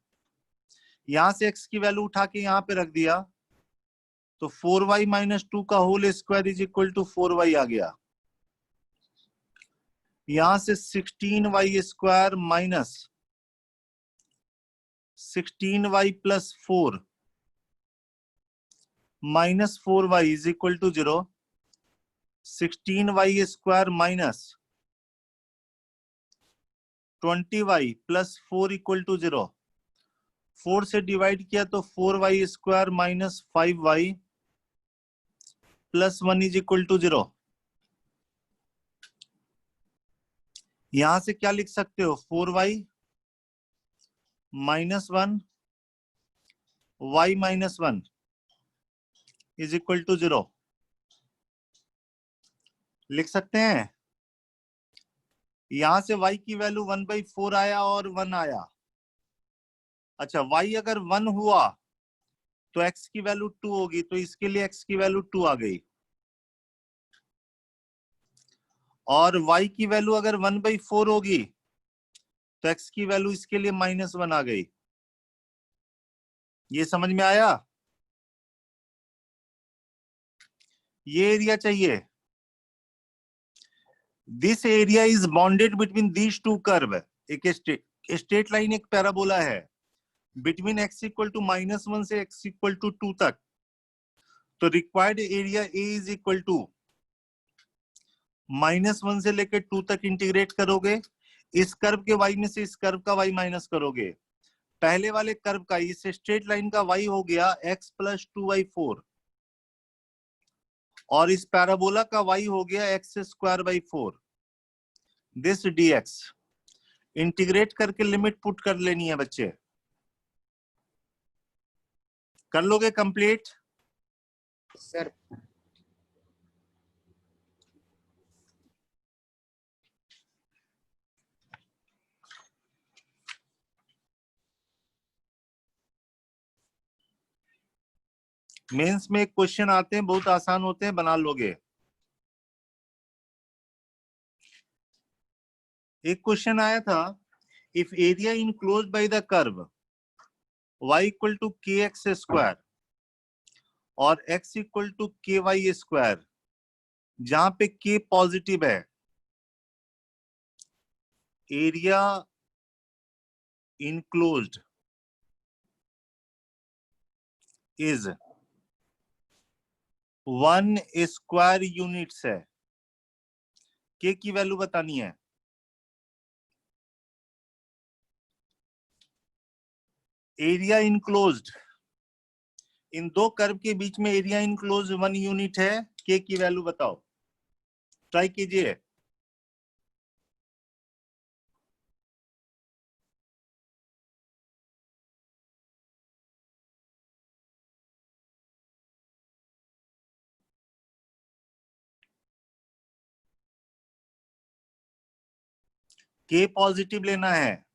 यहां से x की वैल्यू उठा के यहाँ पे रख दिया, तो 4y माइनस 2 का whole square is equal to 4y आ गया। यहां से 16y square minus 16y plus 4 minus 4y is equal to 0, 16y square minus 20y plus 4 equal to 0, 4 से डिवाइड किया तो 4y square minus 5y plus 1 is equal to 0। यहां से क्या लिख सकते हो, 4y minus 1 y minus 1 is equal to 0 लिख सकते हैं। यहां से y की वैल्यू 1/4 आया और 1 आया। अच्छा, y अगर 1 हुआ तो x की वैल्यू 2 होगी, तो इसके लिए x की वैल्यू 2 आ गई, और y की वैल्यू अगर 1/4 होगी तो x की वैल्यू इसके लिए -1 आ गई। ये समझ में आया? ये एरिया चाहिए। This area is bounded between these two curve. एक स्ट्रेट लाइन, एक पैराबोला है, बिटवीन x इक्वल टू -1 से x इक्वल टू 2 तक। तो required area A is equal to -1 से लेकर 2 तक इंटीग्रेट करोगे, इस कर्व के y में से इस कर्व का y माइनस करोगे। पहले वाले कर्व का, इस स्ट्रेट लाइन का y हो गया x प्लस 2y4, और इस पैराबोला का y हो गया x square by 4। This dx integrate करके लिमिट पुट कर लेनी है बच्चे। कर लोगे कंप्लीट? सर मेंस में एक क्वेश्चन आते हैं, बहुत आसान होते हैं, बना लोगे। एक क्वेश्चन आया था, if area enclosed by the curve y equal to kx square और x equal to ky square, जहां पे k पॉजिटिव है, area enclosed is 1 square units है। के की वैल्यू बतानी है। एरिया इनक्लोज्ड, इन दो कर्व के बीच में एरिया इनक्लोज्ड 1 यूनिट है। के की वैल्यू बताओ, ट्राई कीजिए। के पॉजिटिव लेना है।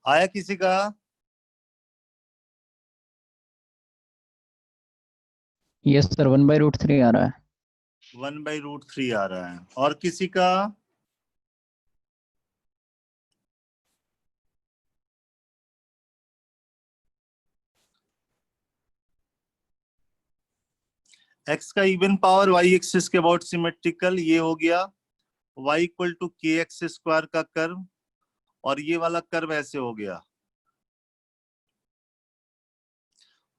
आया किसी का? यस सर, 1/√3 आ रहा है। 1/√3 आ रहा है। और किसी का? x का इवन पावर y एक्सिस के अबाउट सिमेट्रिकल, ये हो गया y इक्वल टू के एक्स स्क्वायर का कर्व, और ये वाला कर्व ऐसे हो गया।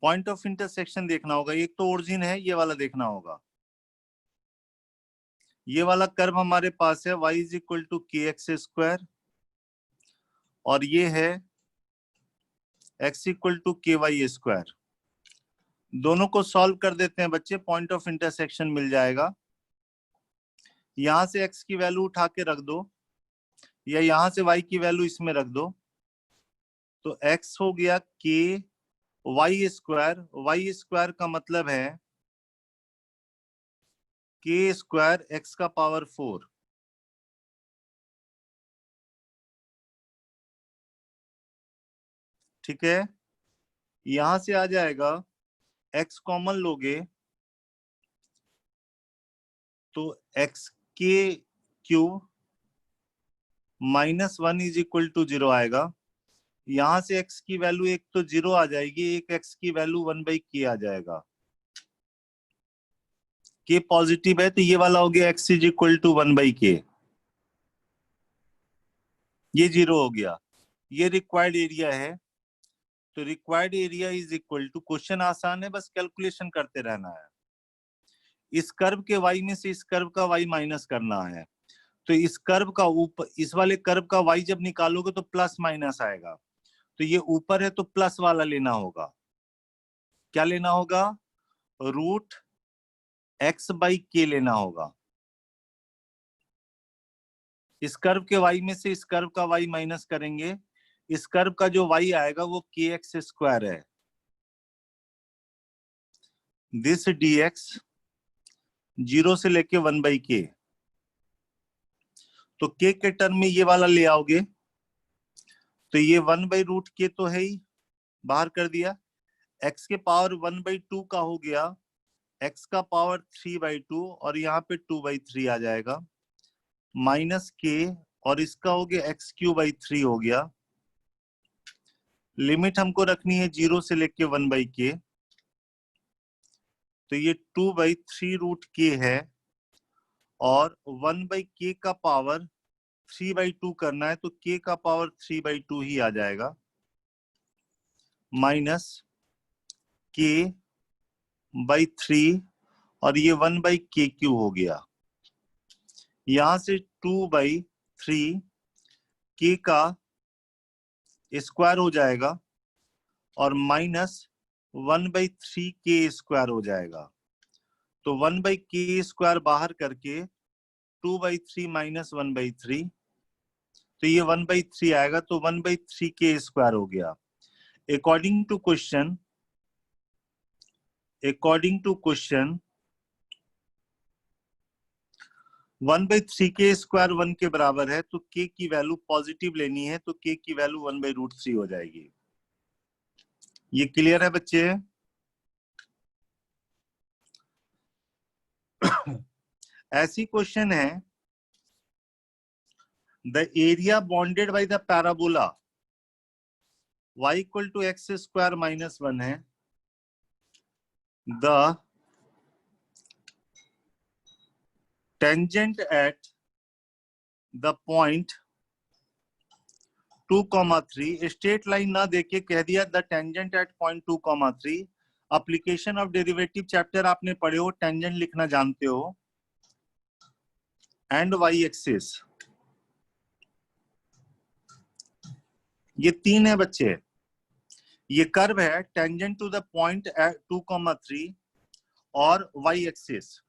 पॉइंट ऑफ इंटरसेक्शन देखना होगा, एक तो ओरिजिन है, ये वाला देखना होगा। ये वाला कर्व हमारे पास है y इज इक्वल टू के एक्स स्क्वायर, और ये है x इक्वल टू के वाई स्क्वायर। दोनों को सॉल्व कर देते हैं बच्चे, पॉइंट ऑफ इंटरसेक्शन मिल जाएगा। यहां से x की वैल्यू उठा के रख दो, या यहां से y की वैल्यू इसमें रख दो, तो x हो गया के वाई स्क्वायर। वाई स्क्वायर का मतलब है के स्क्वायर x का पावर 4। ठीक है, यहां से आ जाएगा, x कॉमन लोगे तो x के क्यूब -1 इज इक्वल टू 0 आएगा। यहां से x की वैल्यू एक तो 0 आ जाएगी, एक x की वैल्यू 1/k आ जाएगा। k पॉजिटिव है तो ये वाला हो गया x is equal to 1/k, ये 0 हो गया। ये रिक्वायर्ड एरिया है, तो required area is equal to, question आसान है, बस कैलकुलेशन करते रहना है। इस कर्व के y में से इस कर्व का y माइनस करना है, तो इस कर्व का ऊपर, इस वाले कर्व का y जब निकालोगे तो प्लस माइनस आएगा, तो ये ऊपर है तो प्लस वाला लेना होगा। क्या लेना होगा, रूट x बाई के लेना होगा। इस कर्व के y में से इस कर्व का y माइनस करेंगे, इस कर्व का जो y आएगा वो kx स्क्वायर है। दिस dx 0 से लेके 1 बाई के, तो k के टर्म में ये वाला ले आओगे तो ये 1 बाई रूट के तो है ही, बाहर कर दिया। x के पावर 1/2 का हो गया x का पावर 3/2 और यहाँ पे 2/3 आ जाएगा, माइनस के और इसका हो गया x³/3 हो गया। लिमिट हमको रखनी है 0 से लेके 1 बाई के, तो ये 2/3 रूट के है और 1 बाई के का पावर 3/2 करना है तो k का पावर 3/2 ही आ जाएगा, माइनस k/3 और ये 1 बाई के³ हो गया। यहां से 2/3 k का स्क्वायर हो जाएगा और माइनस 1/3 के स्क्वायर हो जाएगा, तो 1 बाई के स्क्वायर बाहर करके 2/3 माइनस 1/3, तो ये 1/3 आएगा, तो 1/3 के स्क्वायर हो गया। अकॉर्डिंग टू क्वेश्चन 1/3 के स्क्वायर 1 के बराबर है, तो k की वैल्यू पॉजिटिव लेनी है, तो k की वैल्यू 1/√3 हो जाएगी। ये क्लियर है बच्चे? ऐसी क्वेश्चन है, the area bounded by the parabola y equal to x square minus 1 है, the tangent at the point 2,3, straight line ना देके कह दिया the tangent at point 2,3। Application of derivative chapter आपने पढ़े हो, टेंजेंट लिखना जानते हो, एंड वाई एक्सिस, ये 3 है बच्चे। ये कर्व है टेंजेंट टू द पॉइंट 2,3 और y axis,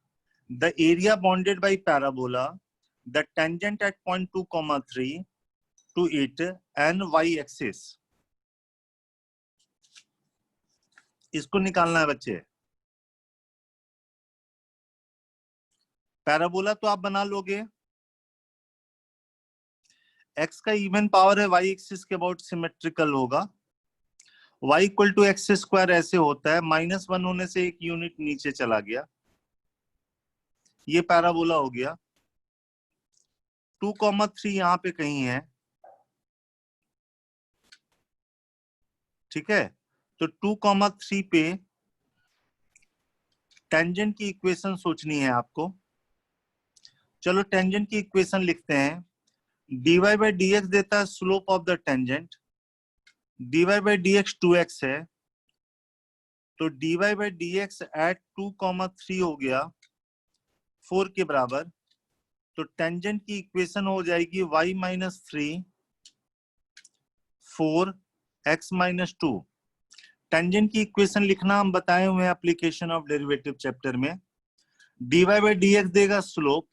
the area bounded by parabola, the tangent at point 2,3 to it and y axis, इसको निकालना है बच्चे। पैराबोला तो आप बना लोगे, x का इवन पावर है, y एक्सिस के अबाउट सिमेट्रिकल होगा, y equal to x square ऐसे होता है, -1 होने से एक यूनिट नीचे चला गया, ये पैराबोला हो गया। 2,3 यहाँ पे कहीं है, ठीक है, तो 2,3 पे टेंजेंट की इक्वेशन सोचनी है आपको। चलो टेंजेंट की इक्वेशन लिखते हैं, dy बाई dx देता है slope of the tangent, dy by dx 2x है, तो dy बाई dx एट 2,3 हो गया 4 के बराबर, तो टेंजेंट की इक्वेशन हो जाएगी y minus 3 4x minus 2। Tangent की इक्वेशन लिखना हम बताए हुए हैं एप्लीकेशन ऑफ डेरिवेटिव चैप्टर में। dy बाई dx देगा स्लोप,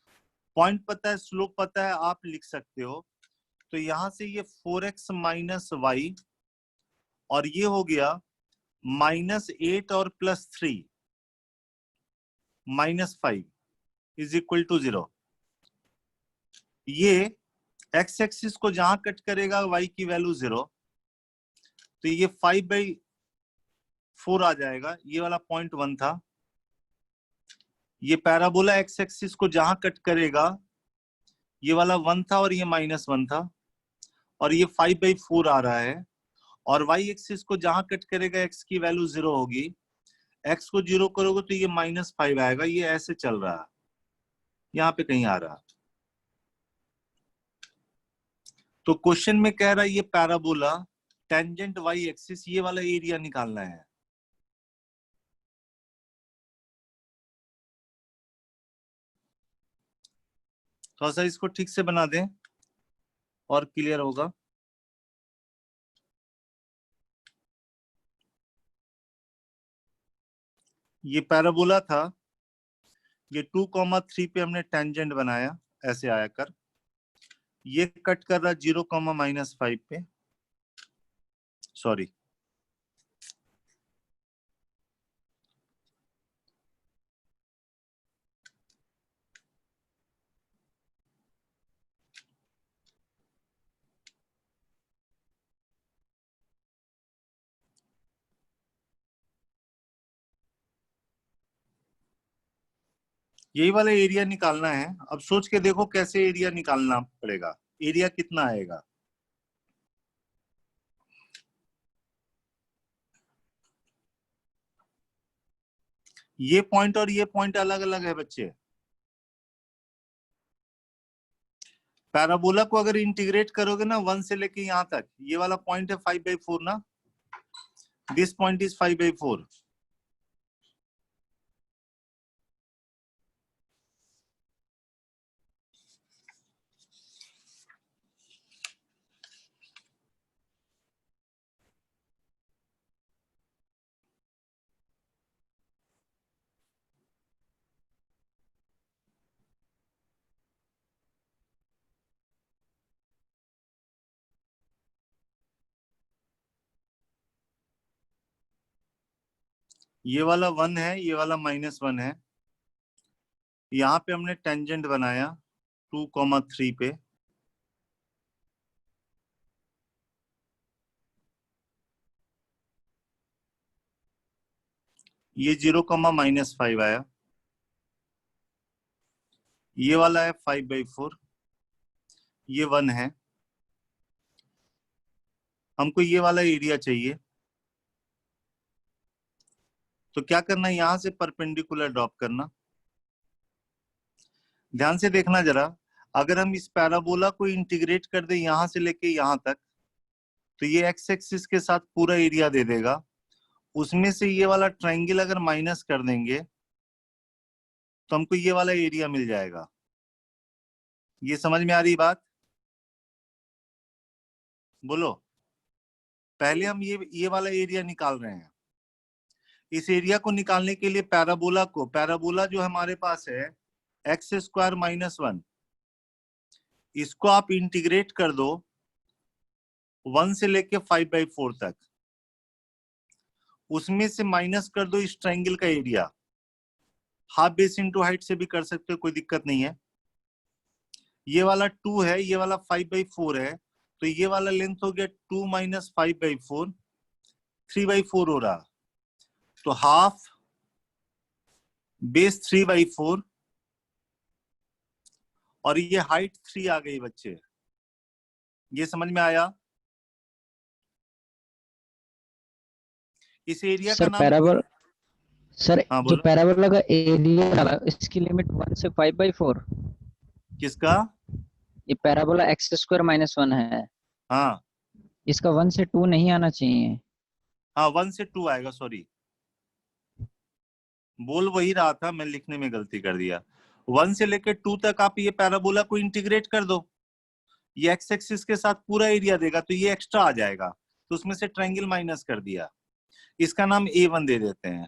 पॉइंट पता है, स्लोप पता है, आप लिख सकते हो, तो यहां से ये 4x माइनस वाई और ये हो गया -8 और +3 -5 इज इक्वल टू 0। ये x एक्सिस को जहां कट करेगा y की वैल्यू 0, तो ये 5/4 आ जाएगा, ये वाला 0.1 था। ये पैराबोला x एक्सिस को जहां कट करेगा ये वाला 1 था और ये -1 था, और ये 5/4 आ रहा है, और y एक्सिस को जहां कट करेगा x की वैल्यू 0 होगी, x को 0 करोगे तो ये -5 आएगा, ये ऐसे चल रहा है, यहाँ पे कहीं आ रहा। तो क्वेश्चन में कह रहा है ये पैराबोला टेंजेंट y एक्सिस, ये वाला एरिया निकालना है। थोड़ा सा इसको ठीक से बना दें और क्लियर होगा। ये पैराबोला था, ये 2,3 पे हमने टेंजेंट बनाया, ऐसे आया कर, ये कट कर रहा 0,-5 पे, सॉरी यही वाला एरिया निकालना है। अब सोच के देखो कैसे एरिया निकालना पड़ेगा, एरिया कितना आएगा। ये पॉइंट और ये पॉइंट अलग अलग है बच्चे। पैराबोला को अगर इंटीग्रेट करोगे ना 1 से लेके यहां तक, ये वाला पॉइंट है 5/4 ना, दिस पॉइंट इज 5/4। ये वाला 1 है, ये वाला -1 है। यहाँ पे हमने टेंजेंट बनाया 2,3 पे, ये 0,-5 आया, ये वाला है 5/4, ये 1 है। हमको ये वाला एरिया चाहिए, तो क्या करना है, यहां से परपेंडिकुलर ड्रॉप करना। ध्यान से देखना जरा, अगर हम इस पैराबोला को इंटीग्रेट कर दे यहां से लेके यहां तक, तो ये एक्स एक्सिस के साथ पूरा एरिया दे देगा। उसमें से ये वाला ट्रायंगल अगर माइनस कर देंगे तो हमको ये वाला एरिया मिल जाएगा। ये समझ में आ रही बात? बोलो। पहले हम ये वाला एरिया निकाल रहे हैं। इस एरिया को निकालने के लिए पैराबोला जो हमारे पास है x² - 1, इसको आप इंटीग्रेट कर दो 1 से लेके 5/4 तक, उसमें से माइनस कर दो इस ट्रायंगल का area. Half base into height से भी कर सकते हो, कोई दिक्कत नहीं है। ये वाला 2 है, ये वाला 5/4 है, तो ये वाला लेंथ हो गया 2 - 5/4, 3/4 हो रहा। तो हाफ बेस 3/4 और ये हाइट 3 आ गई बच्चे। ये समझ में आया? इस एरिया का सर नाम सर हाँ जो बोलो। पैराबोला का एरिया इसकी लिमिट 1 से 5/4, किसका? ये पैराबोला x² - 1 है, हाँ इसका 1 से 2 नहीं आना चाहिए। हाँ 1 से 2 आएगा, सॉरी बोल वही रहा था, मैं लिखने में गलती कर दिया। 1 से लेकर 2 तक आप ये पैराबोला को इंटीग्रेट कर दो, ये एक्स एक्सिस के साथ पूरा एरिया देगा, तो ये एक्स्ट्रा आ जाएगा, तो उसमें से ट्रायंगल माइनस कर दिया, इसका नाम A1 दे देते हैं।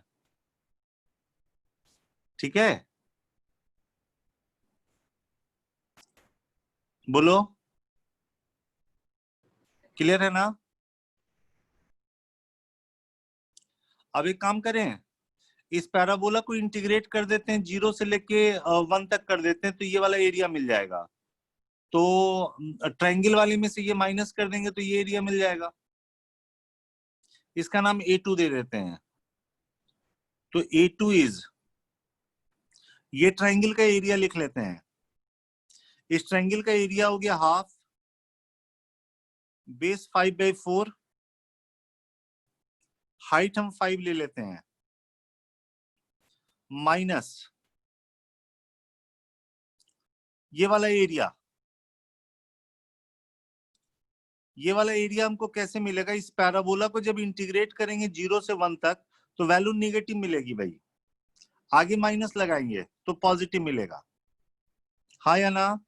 ठीक है, बोलो, क्लियर है ना? अब एक काम करें, इस पैराबोला को इंटीग्रेट कर देते हैं 0 से लेके 1 तक कर देते हैं, तो ये वाला एरिया मिल जाएगा। तो ट्रायंगल वाले में से ये माइनस कर देंगे तो ये एरिया मिल जाएगा, इसका नाम A2 दे देते हैं। तो A2 इज, ये ट्रायंगल का एरिया लिख लेते हैं। इस ट्रायंगल का एरिया हो गया हाफ बेस 5/4, हाइट हम 5 ले लेते हैं, माइनस ये वाला एरिया। ये वाला एरिया हमको कैसे मिलेगा? इस पैराबोला को जब इंटीग्रेट करेंगे 0 से 1 तक तो वैल्यू निगेटिव मिलेगी भाई, आगे माइनस लगाएंगे तो पॉजिटिव मिलेगा। हाँ या ना?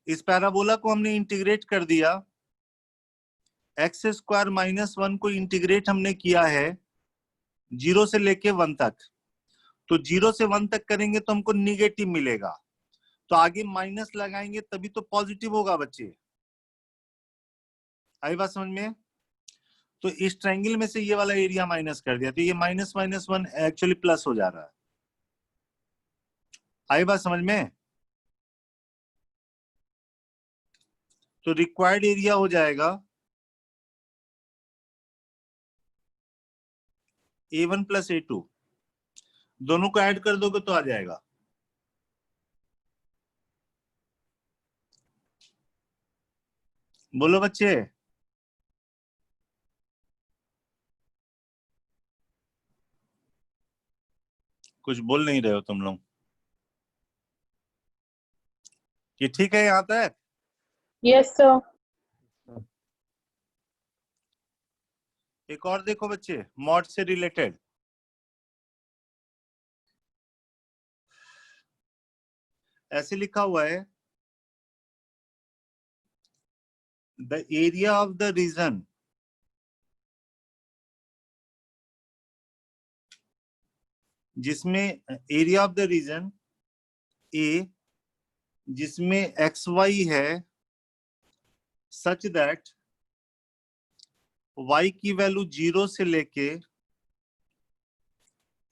इस पैराबोला को हमने इंटीग्रेट कर दिया, x² - 1 को इंटीग्रेट हमने किया है 0 से लेके 1 तक, तो 0 से 1 तक करेंगे तो हमको निगेटिव मिलेगा, तो आगे माइनस लगाएंगे तभी तो पॉजिटिव होगा बच्चे। आई बात समझ में? तो इस ट्रायंगल में से ये वाला एरिया माइनस कर दिया, तो ये माइनस माइनस 1 एक्चुअली प्लस हो जा रहा है। आई बात समझ में? तो रिक्वायर्ड एरिया हो जाएगा A1 प्लस A2, दोनों को ऐड कर दोगे तो आ जाएगा। बोलो बच्चे। कुछ बोल नहीं रहे हो तुम लोग। ये ठीक है यहां तक? Yes sir. एक और देखो बच्चे, मॉड से रिलेटेड। ऐसे लिखा हुआ है, the area of the region जिसमें area of the region A जिसमें एक्स वाई है, सच दैट y की वैल्यू 0 से लेके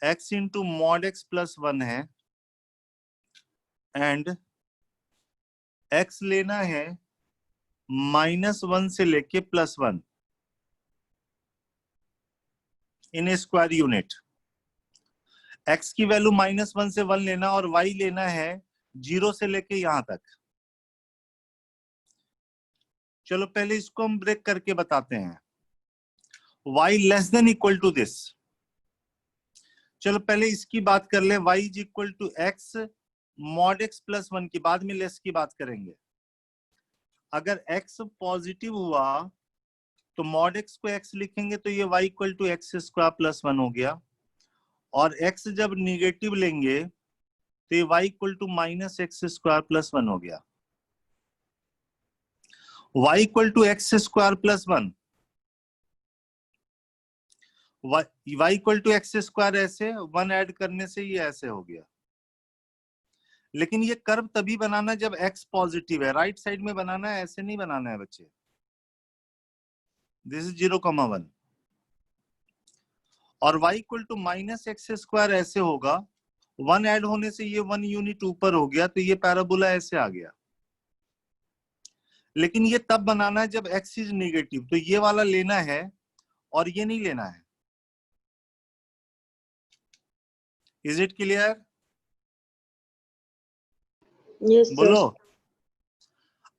x into mod x plus 1 है, एंड x लेना है -1 से लेके +1 इन ए स्क्वायर यूनिट। x की वैल्यू -1 से 1 लेना और y लेना है 0 से लेके यहां तक। चलो पहले इसको हम ब्रेक करके बताते हैं। y less than equal to this. चलो पहले इसकी बात कर ले, y is equal to x mod x plus 1 की, बाद में लेस की बात करेंगे। अगर x पॉजिटिव हुआ तो मॉड एक्स को x लिखेंगे तो ये y equal to x square plus 1 हो गया, और x जब निगेटिव लेंगे तो ये y equal to minus x square plus 1 हो गया। y equal to x square plus 1, y equal to x square ऐसे 1 ऐड करने से ये ऐसे हो गया। लेकिन ये कर्व तभी बनाना जब x पॉजिटिव है, राइट साइड में बनाना है, ऐसे नहीं बनाना है बच्चे। दिस इज 0,1 और y equal to minus x square ऐसे होगा, 1 ऐड होने से ये 1 यूनिट ऊपर हो गया, तो ये पैराबोला ऐसे आ गया। लेकिन ये तब बनाना है जब x इज नेगेटिव, तो ये वाला लेना है और ये नहीं लेना है। Is it clear? यस बोलो। सर।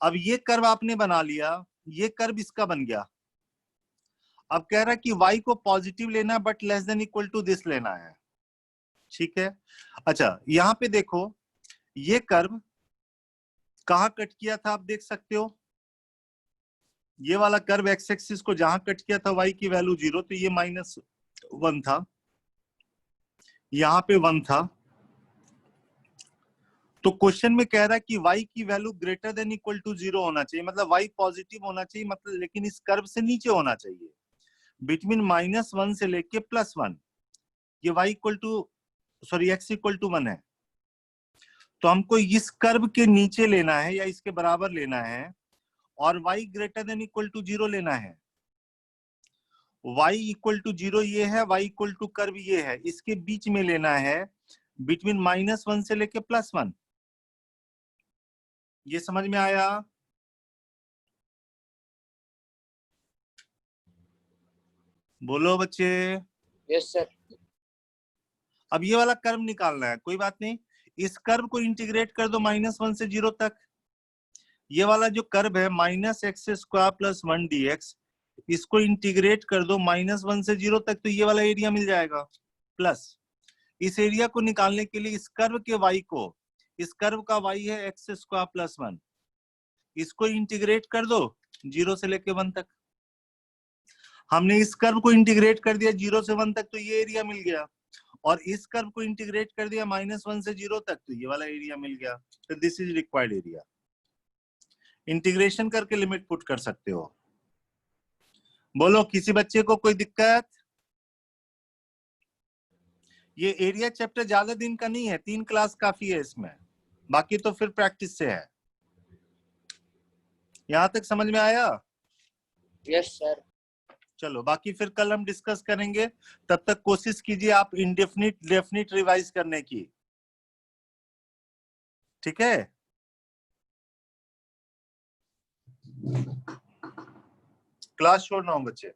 अब ये कर्व आपने बना लिया, ये कर्व इसका बन गया। अब कह रहा है कि y को पॉजिटिव लेना है but less than equal to this लेना है। ठीक है। अच्छा यहां पे देखो, ये कर्व कहां कट किया था आप देख सकते हो। ये वाला कर्व एक्स एक्सिस को जहां कट किया था y की वैल्यू 0, तो ये -1 था, यहां पे 1 था। तो क्वेश्चन में कह रहा है कि y की value greater than equal to 0 होना चाहिए, मतलब y पॉजिटिव होना चाहिए, मतलब लेकिन इस कर्व से नीचे होना चाहिए, बिटवीन -1 से लेके +1। ये y equal to sorry x equal to 1 है, तो हमको इस कर्व के नीचे लेना है या इसके बराबर लेना है, और y greater than equal to 0 लेना है। y इक्वल टू 0 ये है, y इक्वल टू कर्व ये है, इसके बीच में लेना है, बिटवीन -1 से लेके +1। ये समझ में आया? बोलो बच्चे। Yes sir. अब ये वाला कर्व निकालना है, कोई बात नहीं, इस कर्व को इंटीग्रेट कर दो -1 से 0 तक। ये वाला जो कर्व है -x स्क्वायर प्लस 1 dx, इसको इंटीग्रेट कर दो -1 से 0 तक, तो ये वाला एरिया मिल जाएगा। प्लस इस एरिया को निकालने के लिए इस कर्व के y को, इस कर्व का y है x स्क्वायर प्लस 1, इसको इंटीग्रेट कर दो 0 से लेके 1 तक। हमने इस कर्व को इंटीग्रेट कर दिया 0 से 1 तक, तो ये एरिया मिल गया, और इस कर्व को इंटीग्रेट कर दिया -1 से 0 तक, तो ये वाला एरिया मिल गया। तो this is required area. Integration करके लिमिट पुट कर सकते हो। बोलो किसी बच्चे को कोई दिक्कत? ये एरिया चैप्टर ज्यादा दिन का नहीं है, 3 क्लास काफी है इसमें, बाकी तो फिर प्रैक्टिस से है। यहां तक समझ में आया? Yes, sir. चलो बाकी फिर कल हम डिस्कस करेंगे। तब तक कोशिश कीजिए आप इंडेफिनिट डेफिनिट रिवाइज करने की, ठीक है? क्लास छोड़ना हो बच्चे।